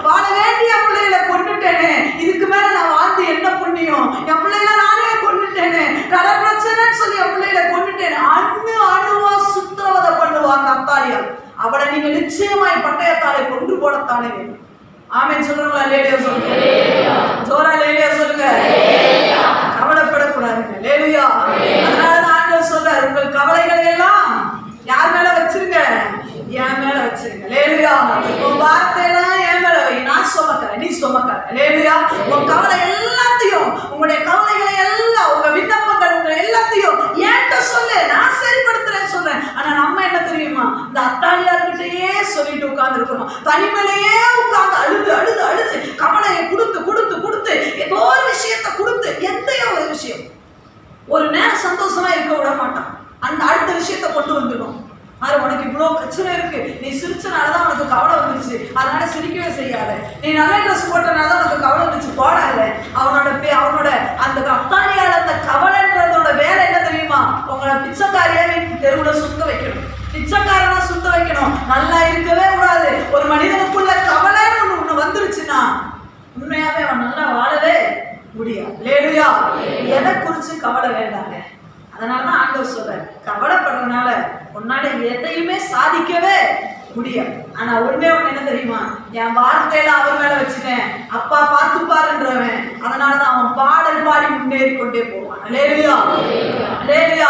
வாழ வேண்டிய பிள்ளைகளை கொண்டுட்டேனே, இதுக்கு மேல நான் வாழ்ந்து என்ன புண்ணியம், என் பிள்ளைகளை நானே கொண்டுட்டேனே, கடன் பிரச்சனைன்னு சொல்லி என் பிள்ளைகளை கொண்டுட்டேனே, அணுவா சுத்தவதை பண்ணுவாங்க அத்தாலியார். அவளை நீங்க நிச்சயமாய் பட்டயத்தாலை கொண்டு போடத்தானே வேணும். ஆமென் சொல்றீங்களா? லேலியா சொல்லுங்க, ஜோரா லேலியா சொல்லுங்க. கவலைப்படக்கூடாதுங்க. லேலியா. அதனாலதான் ஆண்டவர் சொல்றார், உங்கள் கவலைகளை எல்லாம் யார் மேல வச்சிருங்க? என் மேல வச்சிருங்க. லேலியா. உன் வார்த்தையெல்லாம் என் மேல வை, நான் சுமக்கிறேன், நீ சுமக்காத. லேலியா. உன் கவலை எல்லாத்தையும், உங்களுடைய கவலைகளை எல்லாம், உங்க விண்ணப்பங்கள் எல்லாத்தையும் என்கிட்ட சொல்லு, நான் சரிப்படுத்துறேன்னு சொல்றேன். ஆனா நம்ம என்ன தெரியுமா? இந்த அத்தாலியார்கிட்டயே சொல்லிட்டு உட்கார்ந்து இருக்கிறோம். தனிமையிலேயே உட்கார்ந்து அழுது அழுது அழுது கவலையை கொடுத்து கொடுத்து கொடுத்து ஏதோ ஒரு விஷயத்தை கொடுத்து எந்தையோ ஒரு விஷயம் ஒரு நேரம் சந்தோஷமா இருக்க விட மாட்டான். அந்த அடுத்த விஷயத்தை கொண்டு வந்துடும். அது உனக்கு இவ்வளவு பிரச்சனை இருக்கு, நீ சிரிச்சனாலதான் உனக்கு கவலை வந்துருச்சு, அதனால சிரிக்கவே செய்யாத. நீ நல்ல ட்ரெஸ் போட்டனாலதான் உனக்கு கவலை வந்துச்சு, போடாத. அவனோட அந்த அத்தானியால அந்த கவலைன்றதோட வேலை என்ன தெரியுமா? உங்களை பிச்சைக்காரியா தெருவுல சுத்த வைக்கணும், பிச்சைக்காரனா சுத்த வைக்கணும். நல்லா இருக்கவே கூடாது. ஒரு மனிதனுக்குள்ள கவலைன்னு ஒண்ணு வந்துருச்சுன்னா உண்மையாவே அவன் நல்லா வாழவே முடியாது. லேலுயா. எதை குறிச்சு கவலை வேண்டாங்க. அதனாலதான் ஆண்டவர் சொல்றார், கவலைப்படுறதுனால உன்னால எதையுமே சாதிக்கவே முடியாது. ஆனா ஒண்ணே ஒண்ணு என்ன தெரியுமா? என் வார்த்தையில அவர் மேல வச்சுட்டேன், அப்பா பார்த்துப்பாருன்றவன், அதனாலதான் அவன் பாடல் பாடி முன்னேறி கொண்டே போவான். லேலுயா, லேலுயா.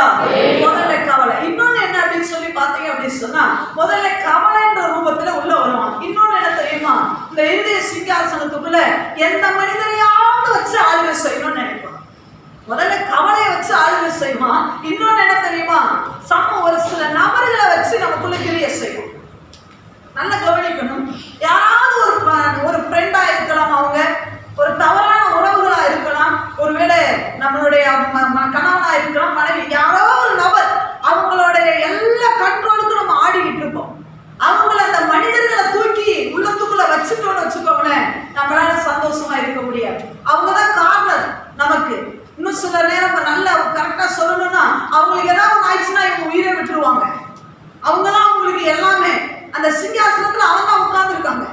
முதல்ல கவலை. இன்னொன்னு என்ன அப்படின்னு சொல்லி பாத்தீங்க அப்படின்னு சொன்னா, முதல்ல கவலைன்ற ரூபத்துல உள்ள வருவான். இன்னொன்னு என்ன தெரியுமா? இந்த இருதய சிங்காசனத்துக்குள்ள எந்த மனிதனையாவது வச்சு ஆளுகை செய்யணும்னு நினைப்பான். முதல்ல கவலையை வச்சு ஆளுகை செய்வான். இன்னொன்னு என்ன தெரியுமா? ஒரு சில நபர்களை வச்சு நமக்குள்ள கிரிய செய்யும். நல்லா கவனிக்கணும். யாராவது ஒரு ஃப்ரெண்டா இருக்கலாம், அவங்க ஒரு தவறான உறவுகளா இருக்கலாம், ஒருவேளை நம்மளுடைய கணவனா இருக்கலாம், மனைவி, யாரோ ஒரு நபர், அவங்களுடைய எல்லா கண்ட்ரோலுக்கும் நம்ம ஆடிக்கிட்டு இருப்போம். அவங்கள அந்த மனிதர்களை தூக்கி உள்ளத்துக்குள்ள வச்சுட்டோம்னு வச்சுக்கோங்களேன், நம்மளால சந்தோஷமா இருக்க முடியாது. அவங்கதான் காரணம் நமக்கு. இன்னும் சில நேரம் நல்லா கரெக்டா சொல்லணும்னா, அவங்களுக்கு ஏதாவது ஆயிடுச்சுன்னா இவங்க உயிரை விட்டுருவாங்க. அவங்கதான் அவங்களுக்கு எல்லாமே. அந்த சிங்காசனத்துல அவங்க உட்கார்ந்து இருக்காங்க.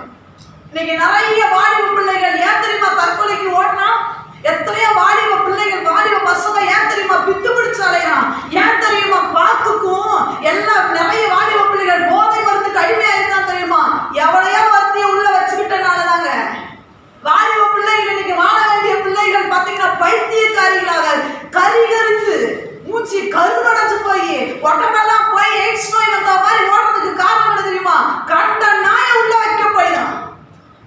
இன்னைக்கு நிறைய வாலிப பிள்ளைகள் ஏன் தெரியுமா தற்கொலைக்கு ஓடினா? எத்தனையோ வாலிப பிள்ளைகள், வாலிப பசங்க ஏன் தெரியுமா பித்து பிடிச்சு அலையறான்? ஏன் தெரியுமா பாக்குக்கும் எல்லாம் நிறைய வாலிப பிள்ளைகள் போதை மருந்துக்கு அடிமையா இருக்கான் தெரியுமா? எவளையோ ஒருத்தைய உள்ள வச்சுக்கிட்டனாலதாங்க. வாலிப பிள்ளைகள் இன்னைக்கு வாழ வேண்டிய பிள்ளைகள் பாத்தீங்கன்னா பைத்தியக்காரிகளாக கரிகரித்து மூச்சு கருவடைஞ்சு போய் உடம்பெல்லாம் போய் எய்ட்ஸ் நோய் வந்த மாதிரி ஓடுறதுக்கு காரணம் என்ன தெரியுமா? கண்ட நாயை உள்ள வைக்க போயிடும்.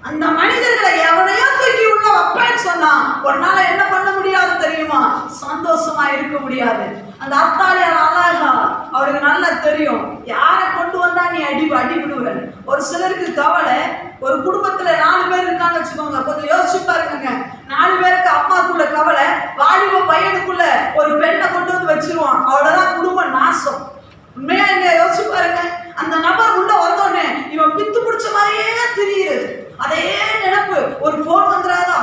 அந்த மனிதர்களை எவனையோ தூக்கி உள்ள வைப்பேன்னு சொன்னா உன்னால என்ன பண்ண முடியாது தெரியுமா? சந்தோஷமா இருக்க முடியாது. அந்த அத்தாலியார் அழகா அவளுக்கு நல்லா தெரியும், யாரை கொண்டு வந்தா நீ அடி விடுவேன். ஒரு சிலருக்கு கவலை, ஒரு குடும்பத்துல 4 பேர் இருக்கான்னு வச்சுக்கோங்க, கொஞ்சம் யோசிச்சு பாருங்க. 4 பேருக்கு அம்மாக்குள்ள கவலை, வாலிப பையனுக்குள்ள ஒரு பெண்ணை கொண்டு வந்து வச்சிருவான், அவ்வளவுதான் குடும்பம் நாசம். உண்மையா இங்க யோசிச்சு பாருங்க. அந்த நபர் உள்ள வந்தோடனே இவன் பித்து பிடிச்ச மாதிரியே தெரியுது. அதே நினைப்பு. ஒரு போன் வந்துடாதா,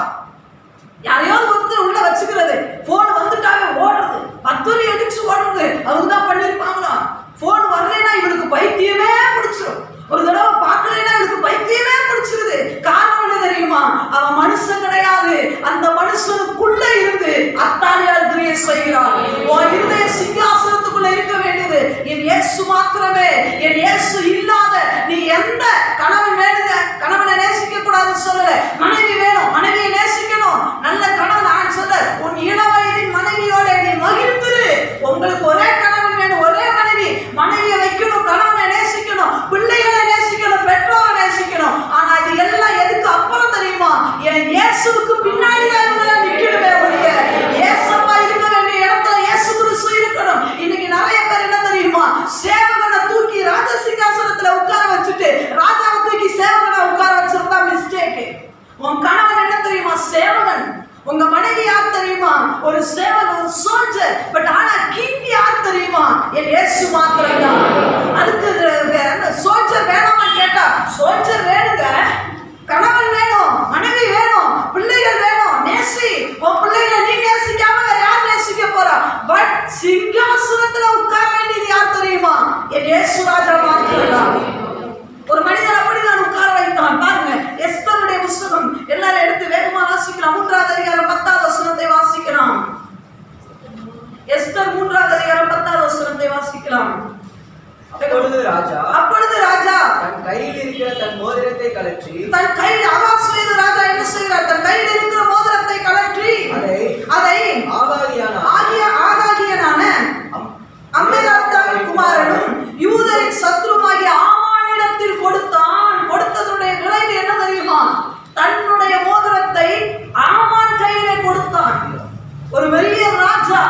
யாரையாவது வந்து உள்ள வச்சுக்கிறது, போன் வந்துட்டாவே ஓடுறது, 10 வரை அடிச்சு ஓடுறது. அவங்கதான் பண்ணிருப்பாங்களா? போன் வரலைன்னா இவனுக்கு பைத்தியமே பிடிச்சிடும். ஒரு தடவை பார்க்கலைன்னா இவனுக்கு பைத்தியமே பிடிச்சிருது. காரணம் என்ன தெரியுமா? அவன் மனுஷன் கிடையாது. அந்த மனுஷனுக்குள்ள இருந்து அத்தாலியார் கிரியை செய்கிறான். உன் இருதய சிங்காசனத்துக்குள்ள இருக்க வேண்டியது என் இயேசு மாத்திரமே. என் இயேசு இல்லாத நீ எந்த கணவன் வேணுங்க, கணவனை நேசிக்க கூடாதுன்னு சொல்லல, மனைவி வேணும், மனைவியை நேசிக்கணும். நல்ல கணவன் நான் சொல்ல, உன் இளவயதின் மனைவியோட நீ மகிழ்ந்துரு. உங்களுக்கு ஒரே கணவன் வேணும், ஒரே மனைவி. மனைவியை வைக்கணும், கணவனை நேசிக்கணும், பிள்ளைகளை நேசிக்கணும், பெற்றோரை நேசிக்கணும். ஆனா இது எல்லாம் எதுக்கு அப்புறம் தெரியுமா? என் இயேசுவுக்கு பின்னாடி தான் இவங்கெல்லாம் நிக்கணுமே ஒழிய, இயேசப்பா இருக்க வேண்டிய இடத்துல இயேசு கிறிஸ்து இருக்கணும். இன்னைக்கு நிறைய பேர் என்ன தெரியுமா? சேவகனை தூக்கி ராஜ சிங்காசனத்துல உட்கார வச்சுட்டு ராஜாவை தூக்கி சேவகனை உட்கார வச்சிருந்தா மிஸ்டேக். உன் கணவன் என்ன தெரியுமா? சேவகன். உங்க மனைவி யார் தெரியுமா? ஒரு சேவகன், ஒரு சோல்ஜர். பட் ஆனா கிங் யார் தெரியுமா? என் இயேசு மாத்திரம்தான். அதுக்கு சோல்ஜர் வேணாமா கேட்டா, சோல்ஜர் வேணுங்க, கணவன் வேணும், மனைவி வேணும், பிள்ளைகள் வேணும். நேசி. உன் பிள்ளைகளை நீ நேசிக்காம வேற யார் நேசிக்க போறா? பட் சிங்காசனத்துல உட்கார வேண்டியது யார் தெரியுமா? என் இயேசு ராஜா மாத்திரம்தான். ஒரு மனிதர் அப்படிதான் உட்கார வைத்தான். பாருங்க, எஸ்தருடைய புஸ்தகம் எல்லாரும் எடுத்து வேகமா வாசிக்கலாம். 3வது அதிகாரம் 10வது வசனத்தை வாசிக்கலாம். எஸ்தர் 3வது அதிகாரம் 10வது வசனத்தை வாசிக்கலாம். அப்பொழுது ராஜா தன் கையில் இருக்கிற தன் மோதிரத்தை கழற்றி, தன் கையில் ஆகாஸ்வேத ராஜா என்ன செய்கிறார்? தன் கையில் இருக்கிற மோதிரத்தை கழற்றி அதை ஆகாகியனான அம்மெதாத்தாவின் குமாரனும் யூதரின் சத்ருவாகிய ஆமானிடத்தில் கொடுத்தான். கொடுத்ததுடைய விளைவு என்ன தெரியுமா? தன்னுடைய மோதிரத்தை ஆமான் கையிலே கொடுத்தான். ஒரு பெரிய ராஜா,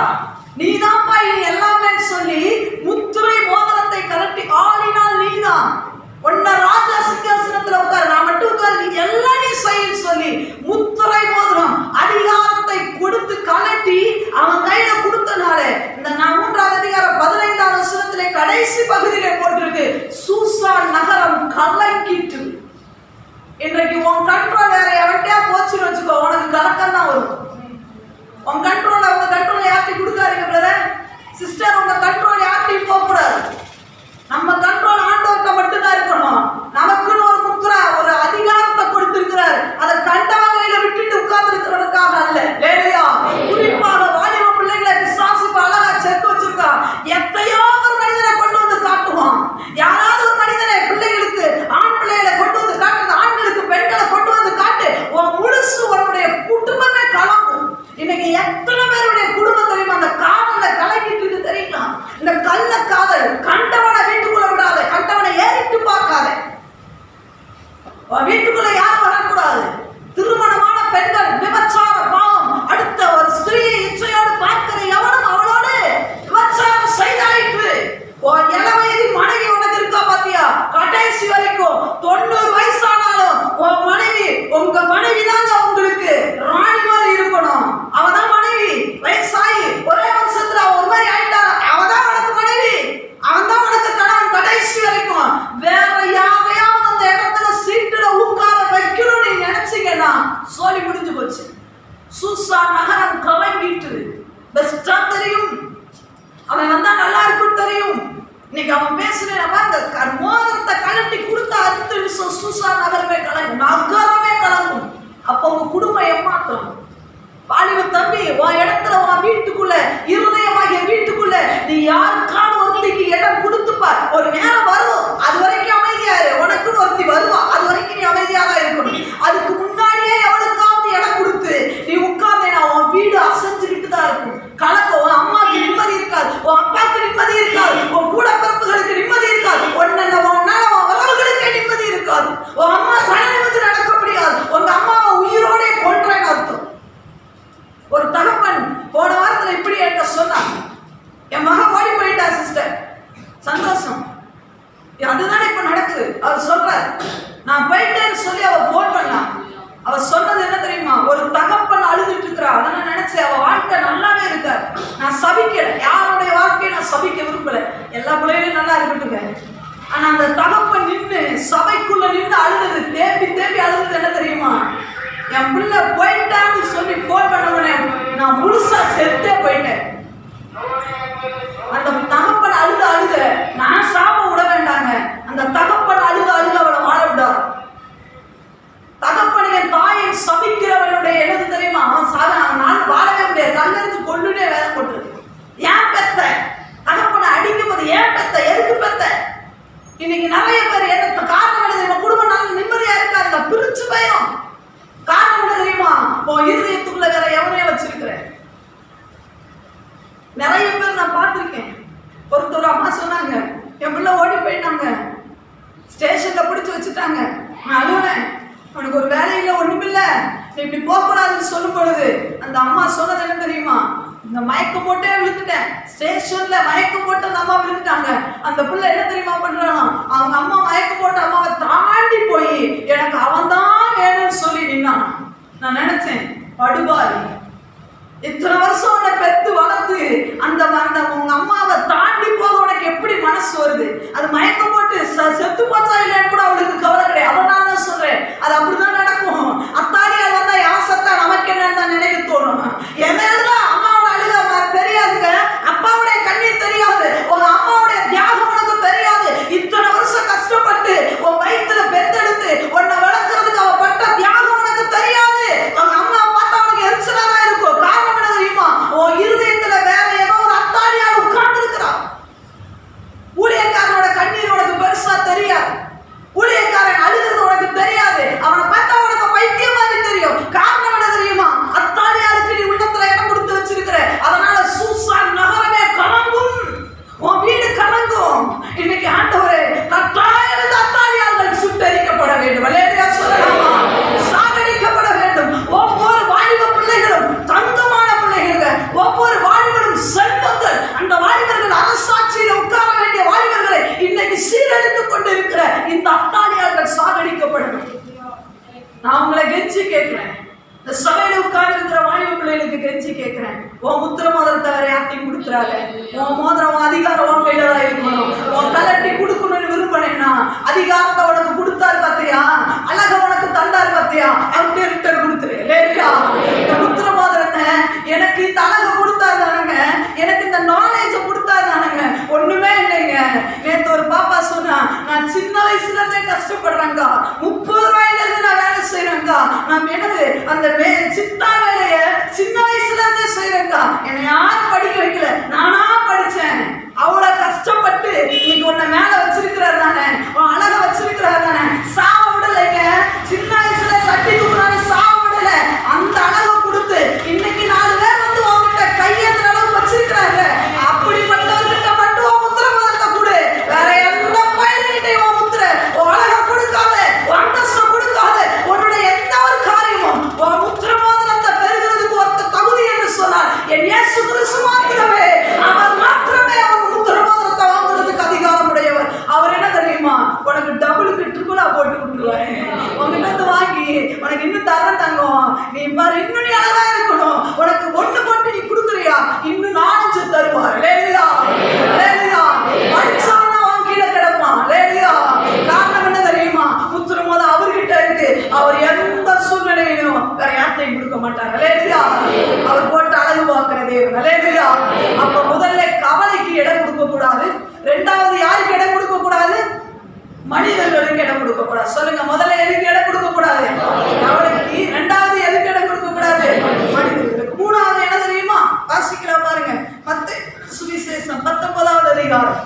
நீதான்ப்பா இனி எல்லாமே சொல்லி முத்திரை மோதிரத்தை கலட்டி ஆளினால் நீதான் உன்ன ராஜா சிங்காசனத்துல உட்கார், நான் மட்டும் உட்கார், நீ எல்லாம் நீ செய்யன்னு சொல்லி முத்திரை இன்னைக்கு அவன் பேசுறேன் பாருங்க, மோதிரத்தை கழட்டி கொடுத்த அடுத்த நிமிஷம் சூசா நகரமே கலங்கும். அப்ப உங்க குடும்பம் ஏமாற்றம். வாலிப தம்பி, உன் இடத்துல உன் வீட்டுக்குள்ள இருதயமாகிய வீட்டுக்குள்ள நீ யாருக்கான ஒருத்திக்கு இடம் கொடுத்துப்பார். ஒரு நேரம் வரும், அது வரைக்கும் அமைதியாரு. உனக்குன்னு ஒருத்தி வருவா, அது வரைக்கும் நீ அமைதியா தான் இருக்கணும். அதுக்கு முன்னாடியே எவனுக்காவது இடம் கொடுத்து நீ உட்கார்ந்தேனா உன் வீடு அசைஞ்சுக்கிட்டு தான் இருக்கும். கலக்கம். உன் அம்மாவுக்கு நிம்மதி இருக்காது, உன் அப்பாவுக்கு நிம்மதி இருக்காது, உன் கூட பிறப்புகளுக்கு நிம்மதி இருக்காது, உன்னால உன் உறவுகளுக்கே நிம்மதி இருக்காது. உன் அம்மா சரணி நடக்க முடியாது. உங்க அம்மாவை உயிரோட கொன்றேன்னு அர்த்தம். ஒரு தகப்பன் போன வாரத்துல இப்படி என்கிட்ட சொன்னான், என் மகன் ஓடி போயிட்டா சிஸ்டர், சந்தோஷம், அதுதானே இப்ப நடக்குது. அவர் சொல்றார், நான் போயிட்டேன்னு சொல்லி அவ போன் பண்ணான். அவ சொன்னது என்ன தெரியுமா? ஒரு தகப்பன் அழுதுட்டு இருக்கிறா. அதை நான் நினைச்சேன், அவ வாழ்க்கை நல்லாவே இருக்காரு. நான் சபிக்கல, யாருடைய வாழ்க்கையை நான் சபிக்க விரும்பல, எல்லா பிள்ளைகளும் நல்லா இருக்கட்டுங்க. ஆனா அந்த தகப்பன் நின்று சபைக்குள்ள நின்று அழுது, தேம்பி தேம்பி அழுது என்ன தெரியுமா? என் பிள்ளை போயிட்டான்னு சொல்லி போன் பண்ண நான் முழுசா செத்தே போயிட்டேன். அந்த தகப்பன் அழுத நான் சாப விட வேண்டாங்க. அந்த தகப்பன் அழுத அவளை வாழ விடாது. தகப்பன் என் தாயை சபிக்கிறவனுடைய என்னது தெரியுமா? அவன் வாழவே முடியாது, கல்லறிஞ்சு கொள்ளுனே வேலை போட்டு. ஏன் பெத்த தகப்பனை அடிக்கும் போது ஏன் பெத்த, எதுக்கு பெத்த? இன்னைக்கு நிறைய பேர் என்ன காரணம் எழுது, குடும்பம் நல்ல நிம்மதியா இருக்காதுங்க, பிரிச்சு போயிடும். காரணம் என்ன தெரியுமா? உன் இருதயத்துக்குள்ள வேற எவனைய வச்சிருக்கிறேன். நிறைய பேர் நான் பார்த்திருக்கேன். ஒருத்தர் அம்மா சொன்னாங்க, என் பிள்ளை ஓடி போயிட்டாங்க, ஸ்டேஷன்ல பிடிச்சு வச்சுட்டாங்க. நான் அழுவேன், அவனுக்கு ஒரு வேலையில ஒண்ணுமில்ல, இப்படி போகக்கூடாதுன்னு சொல்லும் பொழுது அந்த அம்மா சொன்னது என்ன தெரியுமா? இந்த மயக்கம் போட்டே விழுந்துட்டேன். ஸ்டேஷன்ல மயக்கம் போட்டு அந்த அம்மா விழுந்துட்டாங்க. அந்த பிள்ளை என்ன தெரியுமா பண்றானா? அவங்க அம்மா மயக்கம் போட்டு அம்மாவை தாண்டி போய் எனக்கு அவன் தான் வேணும்னு சொல்லி நின்னான். நான் நினைச்சேன், படுபாரி, இத்தனை வருஷம் உன்னை பெத்து வளர்த்து அந்த உங்க அம்மாவை தாண்டி போக உனக்கு எப்படி மனசு வருது? அது மயக்கம் போட்டு செத்து போச்சா இல்லைன்னு கூட அவளுக்கு கவலை கிடையாது. அதனால தான் சொல்றேன், அது அப்படிதான் நடக்கும். அத்தாடியால் வந்தா யார் சத்தா நமக்கு என்னன்னு தான் நினைக்க தோணும். என்னதான் அம்மாவோட அழுக தெரியாதுங்க, அப்பாவுடைய கண்ணீர் தெரியாது, உங்க அம்மாவுடைய தியாகம் உனக்கு தெரியாது. இத்தனை வருஷம் கஷ்டப்பட்டு உன் வயிற்றுல பெத்தெடுத்து உன்னை வளர்க்கறதுக்கு அவ பட்ட தியாகம் உனக்கு தெரியாது. உங்க அம்மா பார்த்தா உனக்கு எரிச்சலா தான் இருக்கும். காரணம் என்ன தெரியுமா? உன் இருதயத்துல வேற ஏதோ ஒரு அத்தாடியால் உட்கார்ந்து இருக்கிறான். ஊழியக்காரனோட கண்ணீர் உனக்கு பெருசா தெரியாது, ஊழியக்காரன் அழுகிறது உனக்கு தெரியாது, அவனை பார்த்தா உனக்கு பைத்தியம் மாதிரி தெரியும். காரணம் என்ன தெரியுமா? அத்தாடியாளுக்கு நீ உள்ளத்துல இடம் கொடுத்து வச்சிருக்கிற. அதனால சூசான் நகரமே கலங்கும், உன் வீடு கலங்கும். இன்னைக்கு ஆண்டவரே, கட்டாயம் இந்த அத்தாடியாள்கள் சுட்டரிக்கப்பட வேண்டும், விளையாடியா சொல்லலாமா? சாகடிக்கப்பட வேண்டும். ஒவ்வொரு வாலிப பிள்ளைகளும் தங்கமான பிள்ளைகள், ஒவ்வொரு வாலிபரும் செல்வங்கள். அந்த வாலிபர்கள் அரசாட்சியில உட்கார வேண்டிய வாலிபர்களை இன்னைக்கு சீரழித்துக் கொண்டு இருக்கிற இந்த அத்தாடியார்கள் சாகடிக்கப்படணும். நான் உங்களை கெஞ்சி கேட்கிறேன், இந்த சபையில உட்கார்ந்து இருக்கிற வாலிப பிள்ளைகளுக்கு கெஞ்சி கேட்கிறேன், உன் முத்திர மோதிரத்தை வேற யார்ட்டையும் கொடுத்துறாங்க. உன் மோதிரம் அதிகாரம் உன் கையில தான் இருக்கணும். உன் கலட்டி கொடுக்கணும்னு விரும்பினேன்னா அதிகாரத்தை உனக்கு கொடுத்தாரு பார்த்தியா, அழக உனக்கு தந்தாரு பார்த்தியா, அவர்கிட்ட ரிட்டர்ன் கொடுத்துரு. லேட்டா இந்த முத்திர மோதிரத்தை எனக்கு இந்த அழக கொடுத்தாரு தானுங்க, எனக்கு இந்த நாலேஜ கொடுத்தாரு தானுங்க. ஒண்ணுமே இல்லைங்க. நேற்று ஒரு பாப்பா சொன்னா, நான் சின்ன வயசுல இருந்தே கஷ்டப்படுறேங்க, 30 ரூபாயில இருந்து நான் வேலை செய்யறேங்க, நான் என்னது அந்த சித்தா வேலைய சின்ன வயசுல இருந்தே செய்யறேங்க, என்னை யாரும் படிக்க வைக்கல, நானா படிச்சேன். அவ்வளவு கஷ்டப்பட்டு இன்னைக்கு உன்னை மேல வச்சிருக்கிறார் தானே, உன் அழக வச்சிருக்கிறார் தானே, சாவ விடலைங்க. சின்ன வயசுல சட்டி தூக்குறாரு, சாவ விடல. அந்த அழக கொடுத்து இன்னைக்கு 4 பேர் வந்து உங்ககிட்ட கையேற்ற அளவுக்கு வச்சிருக்கிறாங்க. அப்படிப்பட்டவர்கிட்ட மட்டும் உன் முத்திர மோதிரத்தை கொடு, வேற எந்த பயிர்கிட்டையும் உன் முத்திர உன் அழக கொடுக்காத, உன் அந்தஸ்து கொடுக்காத, உன்னுடைய எந்த ஒரு காரியமும் உன் முத்திர மோதிரத்தை பெறுகிறதுக்கு ஒருத்த தகுதி என்று சொன்னார் என் இயேசு கிறிஸ்து மாத்திரமே. கூடாது. சொல்லுங்க, முதல்ல எதுக்கு இடம் கொடுக்க கூடாது? கவலைக்கு. இரண்டாவது எதுக்கு இடம் கொடுக்க கூடாது? மனிதர்களுக்கு. மூணாவது என்ன தெரியுமா? வாசிக்கலாம் பாருங்க, மத்தேயு சுவிசேஷம் 19வது அதிகாரம்.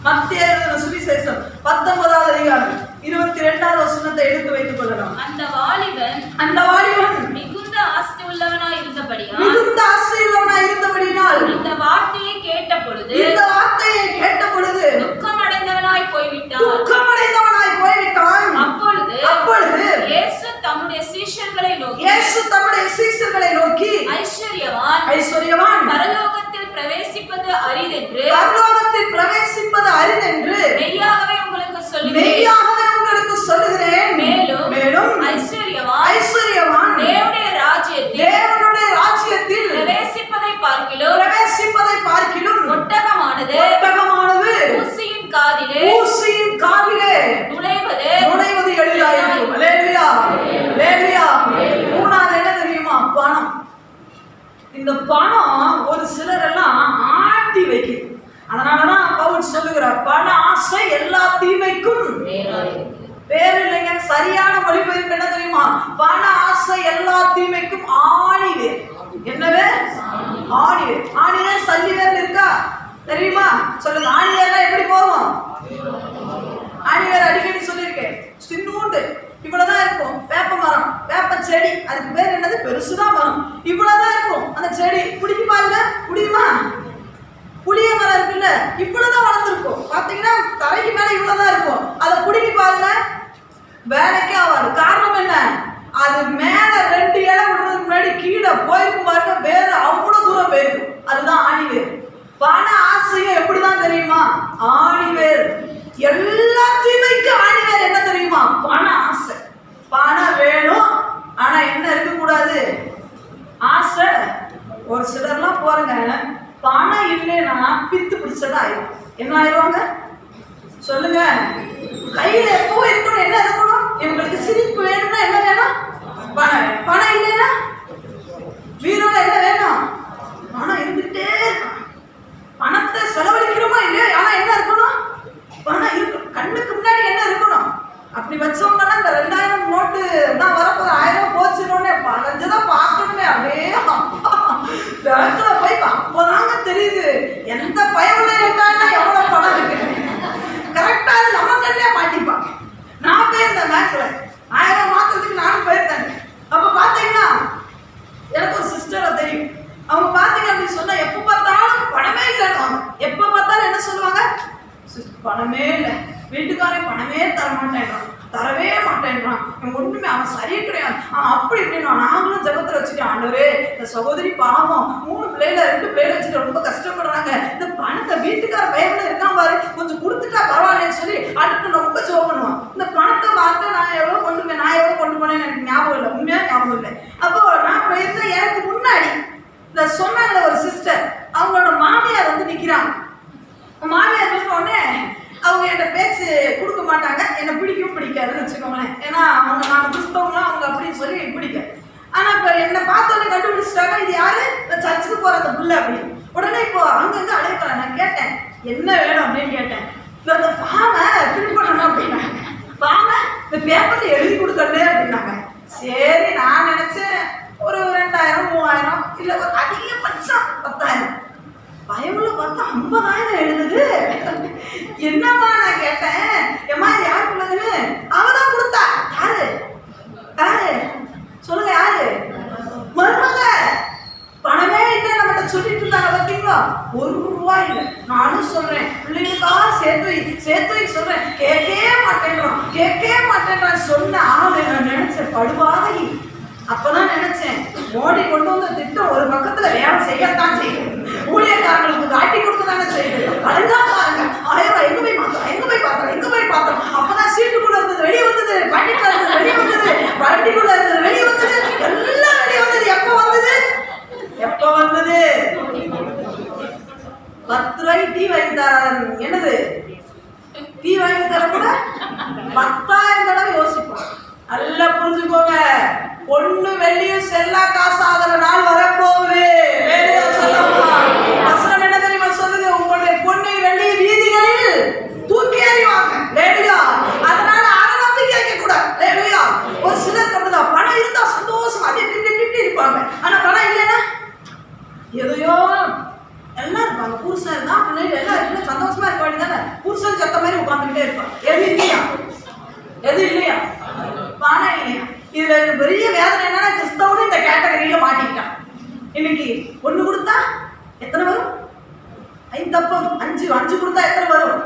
மத்தேயு எழுதின சுவிசேஷம் 19வது அதிகாரம் 22வது வசனத்தை எடுத்து வைத்துக் கொள்ளலாம். அந்த வாலிபன் மிகுந்த ஆஸ்தி உள்ளவனாய் இருந்தபடியினால் இந்த வார்த்தையை கேட்ட பொழுது துக்கம் அடைந்தவனாய் போய்விட்டான். அப்பொழுது இயேசு தம்முடைய சீஷர்களை நோக்கி ஐஸ்வர்யவான் பரலோகத்தில் பிரவேசிப்பது அரிதென்று மெய்யாகவே உங்களுக்கு சொல்லுகிறேன். மேலும் ஐஸ்வர்யவான் தேவனுடைய ராஜ்யத்தில் பிரவேசிப்பதை பார்க்கிலும் ஒட்டகமானது ஊசியின் காதிலே நுழைவது எளிதாயிருக்கும். அல்லேலூயா, அல்லேலூயா. மூணாவது என்ன தெரியுமா? பணம். இந்த பணம் ஒரு சிலர் எல்லாம் ஆட்டி வைக்குது. அதனாலதான் பவுல் சொல்லுகிறார், பண ஆசை எல்லா தீமைக்கும் பேர் இல்லைங்க. சரியான மொழிபெயர்ப்பு என்ன தெரியுமா? பண ஆசை எல்லா தீமைக்கும் ஆணிவேர். என்னவே? ஆணிவேர். ஆணிவேர் சல்லிவேர் இருக்கா தெரியுமா? சொல்லுங்க, ஆணிவேர்னா எப்படி போவோம்? ஆணிவேர் அடிக்கடி சொல்லியிருக்கேன், சின்னூண்டு இவ்வளவுதான் இருக்கும். வேப்ப மரம், வேப்ப செடி, அதுக்கு பேர் என்னது? பெருசுதான் மரம். இவ்வளவுதான் இருக்கும் அந்த செடி. குடிக்க பாருங்க, முடியுமா? புளிய மரம் இருக்குல்ல, இவ்வளவுதான் வளர்ந்துருக்கும். பாத்தீங்கன்னா தரைக்கு மேல இவ்வளவுதான் இருக்கும். அதை புடிக்கி பாருங்க, வேலைக்கே ஆகாது. காரணம் என்ன? அது மேல 2 இலை விடுறதுக்கு முன்னாடி கீழே போயிருக்கும் பாருங்க, வேறு அவ்வளவு தூரம் போயிருக்கும். அதுதான் ஆணிவேர். பண ஆசையும் எப்படிதான் தெரியுமா? ஆணிவேர். எல்லா தீமைக்கும் ஆணிவேர் என்ன தெரியுமா? பண ஆசை. பணம் வேணும், ஆனா என்ன இருக்கக்கூடாது? ஆசை. ஒரு சிலர்லாம் போறங்க, பணம் இல்லைன்னா பித்து பிடிச்சதா ஆயிடும். என்ன ஆயிடுவாங்க? சொல்லுங்க. கையில எப்பவும் இருக்கணும். என்ன இருக்கணும்? இவங்களுக்கு சிரிப்பு வேணும்னா என்ன வேணும்? பணம் வேணும். பணம் இல்லைன்னா வீரோட என்ன வேணும்? பணம் இருந்துட்டே இருக்கணும். பணத்தை செலவழிக்கிறோமா இல்லையா, ஆனா என்ன இருக்கணும்? பணம் இருக்கணும். கண்ணுக்கு முன்னாடி என்ன இருக்கணும்? அப்படி வச்சவங்கன்னா இந்த 2000 நோட்டு தான் வரப்போது, 1000 போச்சுனோடனே 15 தான் பார்க்கணுமே. அப்படியே பேங்க்ல போய் அப்போதாங்க தெரியுது எந்த பயவுள்ள கேட்டாங்கன்னா எவ்வளவு பணம் இருக்கு. கரெக்டா அது நம்ம கண்ணே மாட்டிப்பாங்க. நான் போயிருந்தேன் பேங்க்ல 1000 மாத்திரத்துக்கு நானும் போயிருந்தேன். அப்ப பாத்தீங்கன்னா எனக்கு ஒரு சிஸ்டரை தெரியும். அவங்க பாத்தீங்க அப்படின்னு சொன்னா எப்ப பார்த்தாலும் பணமே இல்லைன்னு. எப்ப பார்த்தாலும் என்ன சொல்லுவாங்க? பணமே இல்லை, வீட்டுக்காரன் பணமே தரவே மாட்டேன்றான். ஒண்ணுமே அவன் சரியே கிடையாது. அப்படி இப்படின்னா நாங்களும் ஜபத்துல வச்சுட்டோம், ஆண்டவரே இந்த சகோதரி பாவம் 3 பிள்ளைல 2 பிள்ளைல வச்சுட்டு ரொம்ப கஷ்டப்படுறாங்க. இந்த பணத்தை வீட்டுக்கார பயத்துல இருக்கான் பாரு, கொஞ்சம் கொடுத்துட்டா பரவாயில்லன்னு சொல்லி அடுத்து ரொம்ப ஜெபம் பண்ணுவான். இந்த பணத்தை பார்த்து நான் எவ்வளவு கொண்டு போனேன்னு எனக்கு ஞாபகம் இல்லை, உண்மையா ஞாபகம் இல்லை. அப்போ நான் போயிருந்தேன். எனக்கு முன்னாடி இந்த சொன்னாங்க ஒரு சிஸ்டர், அவங்களோட மாமியார் வந்து நிக்கிறாங்க. மாமியார் நிற்க உடனே அவங்க என்கிட்ட பேச்சு கொடுக்க மாட்டாங்க. என்னை பிடிக்காதுன்னு வச்சுக்கோங்களேன். ஏன்னா அவங்க நான் கிறிஸ்தவங்களாம் அவங்க அப்படின்னு சொல்லி பிடிக்க. ஆனா இப்ப என்னை பார்த்தோன்னே கண்டுபிடிச்சிட்டாங்க, இது யாரு? இந்த சர்ச்சுக்கு போற அந்த புள்ள அப்படின்னு. உடனே இப்போ அங்கங்க அழைக்கலாம். நான் கேட்டேன், என்ன வேணும் அப்படின்னு கேட்டேன். இந்த ஃபார்மை ஃபில் பண்ணணும் அப்படின்னாங்க. ஃபார்மை இந்த பேப்பர்ல எழுதி கொடுக்கணும் அப்படின்னாங்க. சரி, நான் நினைச்சேன் ஒரு 2000 3000 இல்ல ஒரு அதிகபட்சம் 10,000. பயவுல பார்த்தா 50,000 எழுதுது. என்னம்மா நான் கேட்டேன், ஏம்மா இது யாருக்குள்ளதுன்னு? அவதான் கொடுத்தா. யாரு சொல்லுங்க, யாரு? மருமக. பணமே இல்லை நம்மகிட்ட சொல்லிட்டு இருந்தாங்க பார்த்தீங்களா? 1 ரூபாய் இல்லை. நானும் சொல்றேன், பிள்ளைகளுக்காக சேர்த்து சொல்றேன். கேட்கவே மாட்டேன்றான். சொன்ன ஆளு நான் நினைச்சேன் படுவாதகி. அப்பதான் நினைச்சேன், மோடி கொண்டு வந்த திட்டம் ஒரு பக்கத்துல வேலை செய்யத்தான் செய்யுது, ஊழியக்காரங்களுக்கு காட்டி கொடுக்கதானே செய்யுது. அழுதா பாருங்க, 1000 ரூபாய் எங்க போய் பார்த்தோம். அப்பதான் சீட்டுக்குள்ள இருந்தது வெளியே வந்தது, வண்டிக்குள்ள இருந்தது வெளியே வந்தது, எல்லாம் வெளியே வந்தது. எப்ப வந்தது? 10 ரூபாய்க்கு டீ வாங்கி தராங்க. என்னது டீ வாங்கி தர கூட 10,000 தடவை யோசிப்போம். நல்லா புரிஞ்சுக்கோங்க, பொண்ணு வெள்ளியும் செல்லா காசாகிற நாள் வரப்போகுது. வசனம் என்ன தெரியுமா சொல்லுது? உங்களுடைய பொண்ணை வெள்ளி வீதிகளில் தூக்கி எறிவாங்க. அதனால அவநம்பிக்கை மாட்டாங்க. புருஷன் இருந்தா பிள்ளைங்க எல்லாம் இருக்குன்னு சந்தோஷமா இருக்க வேண்டியதானே. புருஷன் செத்த மாதிரி உட்காந்துக்கிட்டே இருப்பான். எது இல்லையா? எது இல்லையா? பணம் இல்லையா? இதுல பெரிய வேதனை என்னன்னா கிறிஸ்தவனும் இந்த கேட்டகரியில மாட்டிக்கிட்டான். இன்னைக்கு ஒண்ணு கொடுத்தா எத்தனை வரும்? 5 அப்பம் 5 கொடுத்தா எத்தனை வரும்?